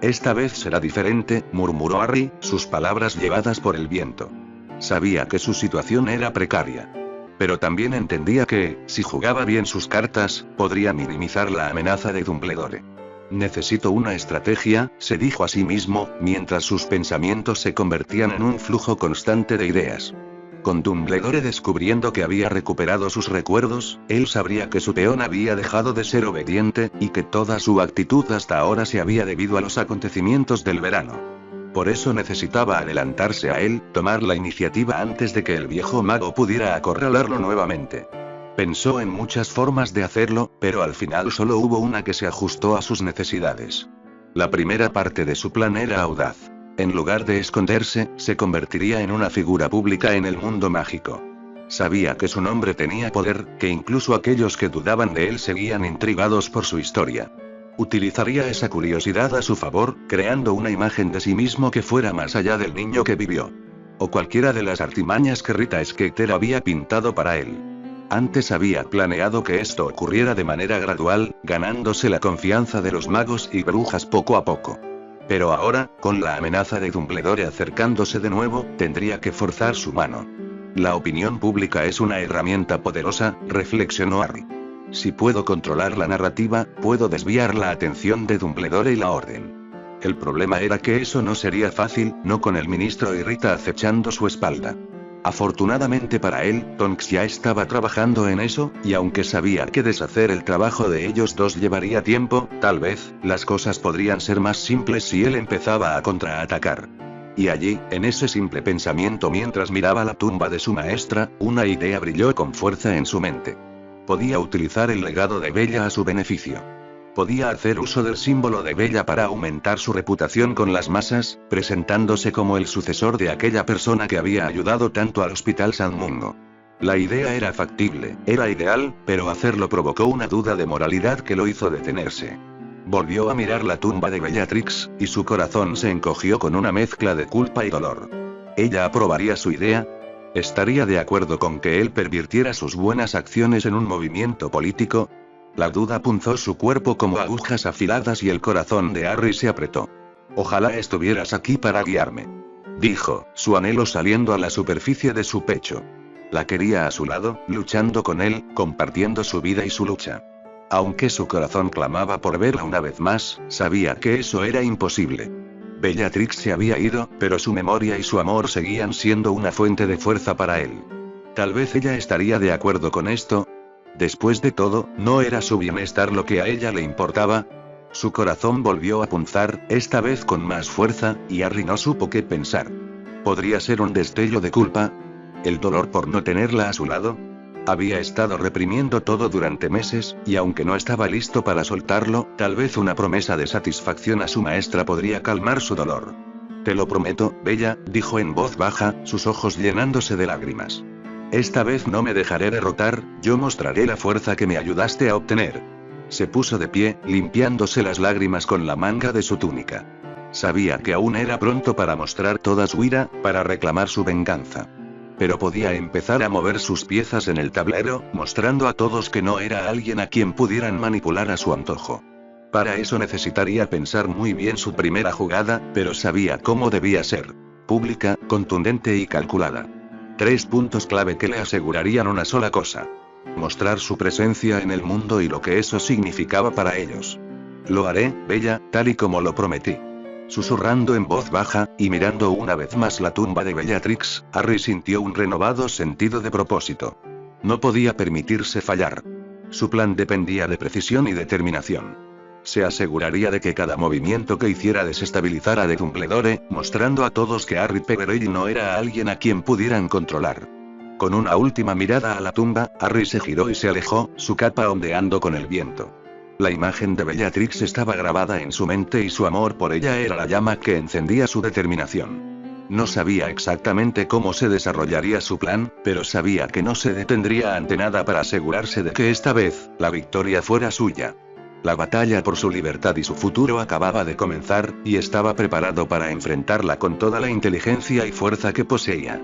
Esta vez será diferente, murmuró Harry, sus palabras llevadas por el viento. Sabía que su situación era precaria. Pero también entendía que, si jugaba bien sus cartas, podría minimizar la amenaza de Dumbledore. Necesito una estrategia, se dijo a sí mismo, mientras sus pensamientos se convertían en un flujo constante de ideas. Con Dumbledore descubriendo que había recuperado sus recuerdos, él sabría que su peón había dejado de ser obediente, y que toda su actitud hasta ahora se había debido a los acontecimientos del verano. Por eso necesitaba adelantarse a él, tomar la iniciativa antes de que el viejo mago pudiera acorralarlo nuevamente. Pensó en muchas formas de hacerlo, pero al final solo hubo una que se ajustó a sus necesidades. La primera parte de su plan era audaz. En lugar de esconderse, se convertiría en una figura pública en el mundo mágico. Sabía que su nombre tenía poder, que incluso aquellos que dudaban de él seguían intrigados por su historia. Utilizaría esa curiosidad a su favor, creando una imagen de sí mismo que fuera más allá del niño que vivió. O cualquiera de las artimañas que Rita Skeeter había pintado para él. Antes había planeado que esto ocurriera de manera gradual, ganándose la confianza de los magos y brujas poco a poco. Pero ahora, con la amenaza de Dumbledore acercándose de nuevo, tendría que forzar su mano. La opinión pública es una herramienta poderosa, reflexionó Harry. Si puedo controlar la narrativa, puedo desviar la atención de Dumbledore y la Orden. El problema era que eso no sería fácil, no con el ministro y Rita acechando su espalda. Afortunadamente para él, Tonks ya estaba trabajando en eso, y aunque sabía que deshacer el trabajo de ellos dos llevaría tiempo, tal vez, las cosas podrían ser más simples si él empezaba a contraatacar. Y allí, en ese simple pensamiento mientras miraba la tumba de su maestra, una idea brilló con fuerza en su mente. Podía utilizar el legado de Bella a su beneficio. Podía hacer uso del símbolo de Bella para aumentar su reputación con las masas, presentándose como el sucesor de aquella persona que había ayudado tanto al Hospital San Mungo. La idea era factible, era ideal, pero hacerlo provocó una duda de moralidad que lo hizo detenerse. Volvió a mirar la tumba de Bellatrix, y su corazón se encogió con una mezcla de culpa y dolor. ¿Ella aprobaría su idea? ¿Estaría de acuerdo con que él pervirtiera sus buenas acciones en un movimiento político? La duda punzó su cuerpo como agujas afiladas y el corazón de Harry se apretó. Ojalá estuvieras aquí para guiarme, dijo, su anhelo saliendo a la superficie de su pecho. La quería a su lado, luchando con él, compartiendo su vida y su lucha. Aunque su corazón clamaba por verla una vez más, sabía que eso era imposible. Bellatrix se había ido, pero su memoria y su amor seguían siendo una fuente de fuerza para él. Tal vez ella estaría de acuerdo con esto. Después de todo, ¿no era su bienestar lo que a ella le importaba? Su corazón volvió a punzar, esta vez con más fuerza, y Harry no supo qué pensar. ¿Podría ser un destello de culpa? ¿El dolor por no tenerla a su lado? Había estado reprimiendo todo durante meses, y aunque no estaba listo para soltarlo, tal vez una promesa de satisfacción a su maestra podría calmar su dolor. Te lo prometo, Bella, dijo en voz baja, sus ojos llenándose de lágrimas. Esta vez no me dejaré derrotar, yo mostraré la fuerza que me ayudaste a obtener. Se puso de pie, limpiándose las lágrimas con la manga de su túnica. Sabía que aún era pronto para mostrar toda su ira, para reclamar su venganza. Pero podía empezar a mover sus piezas en el tablero, mostrando a todos que no era alguien a quien pudieran manipular a su antojo. Para eso necesitaría pensar muy bien su primera jugada, pero sabía cómo debía ser. Pública, contundente y calculada. 3 puntos clave que le asegurarían una sola cosa. Mostrar su presencia en el mundo y lo que eso significaba para ellos. Lo haré, Bella, tal y como lo prometí. Susurrando en voz baja, y mirando una vez más la tumba de Bellatrix, Harry sintió un renovado sentido de propósito. No podía permitirse fallar. Su plan dependía de precisión y determinación. Se aseguraría de que cada movimiento que hiciera desestabilizara a Dumbledore, mostrando a todos que Harry Peverell no era alguien a quien pudieran controlar. Con una última mirada a la tumba, Harry se giró y se alejó, su capa ondeando con el viento. La imagen de Bellatrix estaba grabada en su mente y su amor por ella era la llama que encendía su determinación. No sabía exactamente cómo se desarrollaría su plan, pero sabía que no se detendría ante nada para asegurarse de que esta vez, la victoria fuera suya. La batalla por su libertad y su futuro acababa de comenzar, y estaba preparado para enfrentarla con toda la inteligencia y fuerza que poseía.